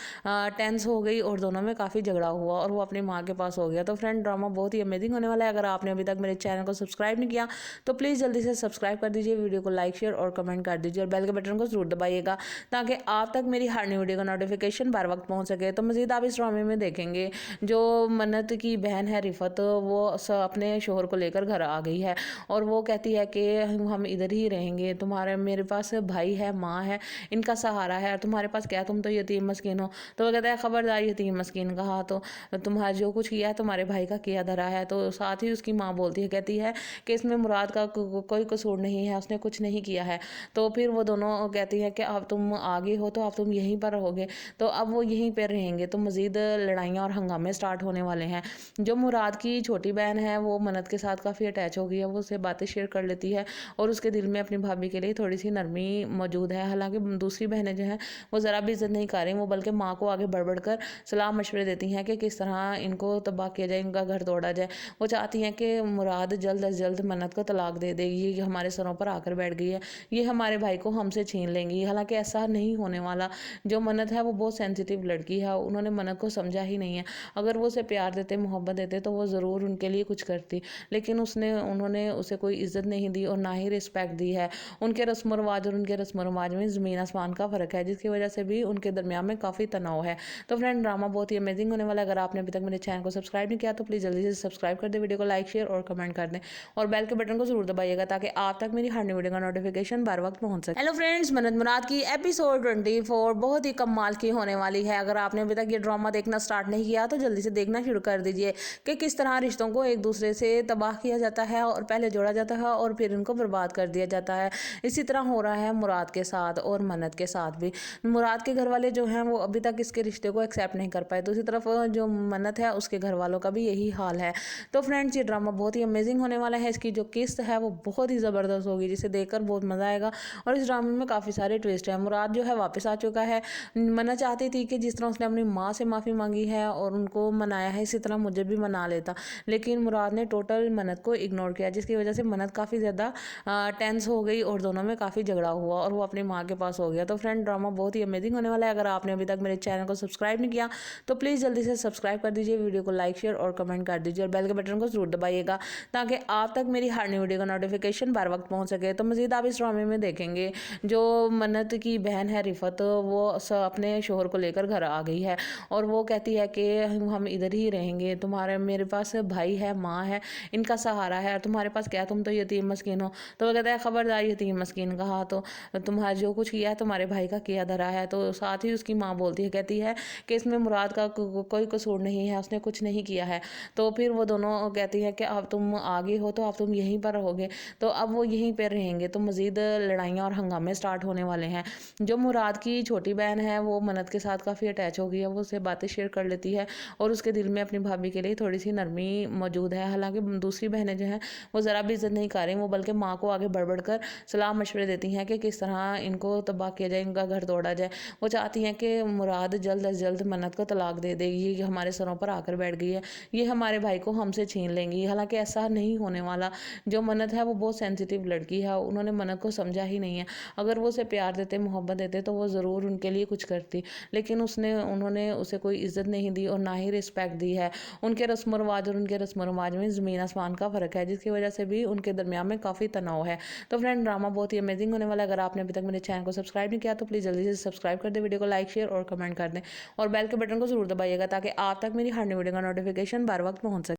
टेंस हो गई और दोनों में काफ़ी झगड़ा हुआ और वो अपनी माँ के पास हो गया। तो फ्रेंड, ड्रामा बहुत ही अमेजिंग होने वाला है। अगर आपने अभी तक मेरे चैनल को सब्सक्राइब नहीं किया तो प्लीज़ जल्दी से सब्सक्राइब कर दीजिए, वीडियो को लाइक शेयर और कमेंट कर दीजिए और बेल के बटन को जरूर दबाइएगा ताकि आप तक मेरी हर न्यू वीडियो का नोटिफिकेशन बार वक्त पहुँच सके। तो मज़ीद आप इस ड्रामे में देखेंगे जो मन्नत की बहन है रिफत, वो अपने शोहर को लेकर घर आ गई है और वो कहती है कि हम इधर ही रहेंगे, तुम्हारे मेरे पास भाई है, माँ है, इनका सहारा है, तुम्हारे पास क्या, तुम तो यतीम मस्कीन हो। तो वो कहता है खबरदार यतीम मस्कीन कहा, तो तुम्हारा जो कुछ किया है तुम्हारे भाई का किया धरा है। तो साथ ही उसकी माँ बोलती है, कहती है कि इसमें मुराद का कोई कसूर नहीं है, उसने कुछ नहीं किया है। तो फिर वो दोनों कहती है कि अब तुम आगे हो तो अब तुम यहीं पर रहोगे। तो अब वो यहीं पर रहेंगे। तो मज़ीद लड़ाइयाँ और हंगामे स्टार्ट होने वाले हैं। जो मुराद की छोटी बहन है वो मन्नत के साथ काफ़ी अटैच हो गई है, वो उससे बातें शेयर कर लेती है और उसके दिल में अपनी भाभी के लिए थोड़ी सी नरमी मौजूद है। हालांकि दूसरी बहनें जो हैं वो ज़रा भी इज्जत नहीं कर रही, वो बल्कि माँ को आगे बढ़ बढ़ कर सलाह मशवरे देती हैं कि किस तरह इनको तबाह किया जाए, इनका घर तोड़ा जाए। वो चाहती हैं कि मुराद जल्द अज जल्द मन्नत को तलाक दे देगी, ये हमारे सरों पर आकर बैठ गई है, ये हमारे भाई को हमसे छीन लेंगी। हालांकि ऐसा नहीं होने वाला। जो मन्नत है वो बहुत सेंसिटिव लड़की है, उन्होंने मन्नत को समझा ही नहीं है। अगर वो उसे प्यार देते, मोहब्बत देते तो वो ज़रूर उनके लिए कुछ करती, लेकिन उन्होंने उसे कोई इज्जत नहीं दी और ना ही रिस्पेक्ट दी है। उनके रस्म रवाज और उनके रस्म रवाज में ज़मीन आसमान का फ़र्क है, जिसकी वजह से भी उनके दरमियान में काफ़ी तनाव है। तो फ्रेंड, ड्रामा बहुत ही अमेजिंग होने वाला है। अगर आपने अभी तक मेरे चैनल को सब्सक्राइब नहीं किया तो प्लीज़ जल्दी से सब्सक्राइब कर दें, वीडियो को लाइक शेयर और कमेंट कर दें और बेल के बटन को जरूर दबाइएगा ताकि आप तक मेरी हर न्यू वीडियो का नोटिफिकेशन बार वक्त पहुंच सके। हेलो फ्रेंड्स, मन्नत मुराद की एपिसोड 24 बहुत ही कमाल की होने वाली है। अगर आपने अभी तक ये ड्रामा देखना स्टार्ट नहीं किया तो जल्दी से देखना शुरू कर दीजिए कि किस तरह रिश्तों को एक दूसरे से तबाह किया जाता है और पहले जोड़ा जाता है और फिर इनको बर्बाद कर दिया जाता है। इसी तरह हो रहा है मुराद के साथ और मन्नत के साथ भी। मुराद के घर वाले जो हैं वो अभी तक इसके रिश्ते को एक्सेप्ट नहीं कर पाए, दूसरी तरफ जो मन्नत है उसके घर वालों का भी यही हाल है। तो फ्रेंड्स, ये ड्रामा बहुत ही अमेजिंग होने वाला है। इसकी जो किस्त है वो बहुत ही ज़बरदस्त होगी जिसे देखकर बहुत मज़ा आएगा और इस ड्रामे में काफ़ी सारे ट्विस्ट हैं। मुराद जो है वापस आ चुका है। मना चाहती थी कि जिस तरह उसने अपनी माँ से माफ़ी मांगी है और उनको मनाया है, इसी तरह मुझे भी मना लेता, लेकिन मुराद ने टोटल मन्नत को इग्नोर किया, जिसकी वजह से मन्नत काफ़ी ज़्यादा टेंस हो गई और दोनों में काफ़ी झगड़ा हुआ और वो अपनी माँ के पास हो गया। तो फ्रेंड, ड्रामा बहुत ही अमेजिंग होने वाला है। अगर आपने अभी तक मेरे चैनल को सब्सक्राइब नहीं किया तो प्लीज़ जल्दी से सब्सक्राइब कर दीजिए, वीडियो को लाइक शेयर और कमेंट कर दीजिए और बेल के बटन को जरूर दबाइएगा ताकि आप तक मेरी हर न्यू वीडियो का नोटिफिकेशन बार वक्त पहुँच सके। तो मज़ीद आप इस ड्रामे में देखेंगे जो मन्नत की बहन है रिफत, वो अपने शोहर को लेकर घर आ गई है और वो कहती है कि हम इधर ही रहेंगे, तुम्हारे मेरे पास भाई है, माँ है, इनका सहारा है, तुम्हारे पास क्या, तुम तो यतीम मस्कीन हो। तो वो कहता है खबरदार यतीम मस्कीन कहा, तो तुम्हारा जो कुछ किया है तुम्हारे भाई का किया धरा है। तो साथ ही उसकी माँ बोलती है, कहती है कि इसमें मुराद का कोई कसूर नहीं है, उसने कुछ नहीं किया है। तो फिर वो दोनों कहती है कि अब तुम आगे हो तो अब तुम यहीं पर रहोगे। तो अब वो यहीं पर रहेंगे। तो मज़ीद लड़ाइयाँ और हंगामे स्टार्ट होने वाले हैं। जो मुराद की छोटी बहन है वो मन्नत के साथ काफ़ी अटैच हो गई है, वो उससे बातें शेयर कर लेती है और उसके दिल में अपनी भाभी के लिए थोड़ी सी नरमी मौजूद है। हालांकि दूसरी बहनें जो हैं वो ज़रा भी इज्जत नहीं कर रही, वो बल्कि माँ को आगे बढ़ बढ़ कर सलाह मशवरे देती हैं कि किस तरह इनको तबाह किया जाए, इनका घर तोड़ा जाए। वो चाहती हैं कि मुराद जल्द अज जल्द मन्नत को तलाक दे देगी, ये हमारे सरों पर आकर बैठ गई है, ये हमारे भाई को हमसे छीन लेंगी। हालांकि ऐसा नहीं होने वाला। जो मन्नत है वो बहुत सेंसिटिव लड़की है, उन्होंने मन्नत को समझा ही नहीं है। अगर वो उसे प्यार देते, मोहब्बत देते तो वो ज़रूर उनके लिए कुछ करती, लेकिन उन्होंने उसे कोई इज्जत नहीं दी और ना ही रिस्पेक्ट दी है। उनके रस्म रवाज और उनके रस्म रवाज में ज़मीन आसमान का फ़र्क है, जिसकी वजह से भी उनके दरमियान में काफ़ी तनाव है। तो फ्रेंड, ड्रामा बहुत ही अमेजिंग होने वाला है। अगर आपने अभी तक मेरे चैनल को सब्सक्राइब नहीं किया तो प्लीज़ जल्दी से सब्सक्राइब कर दें, वीडियो को लाइक शेयर और कमेंट कर दें और बेल के बटन को जरूर दबाइएगा ताकि आप तक मेरी हर न्यू वीडियो का नोटिफिकेशन बार वक्त पहुँच सके।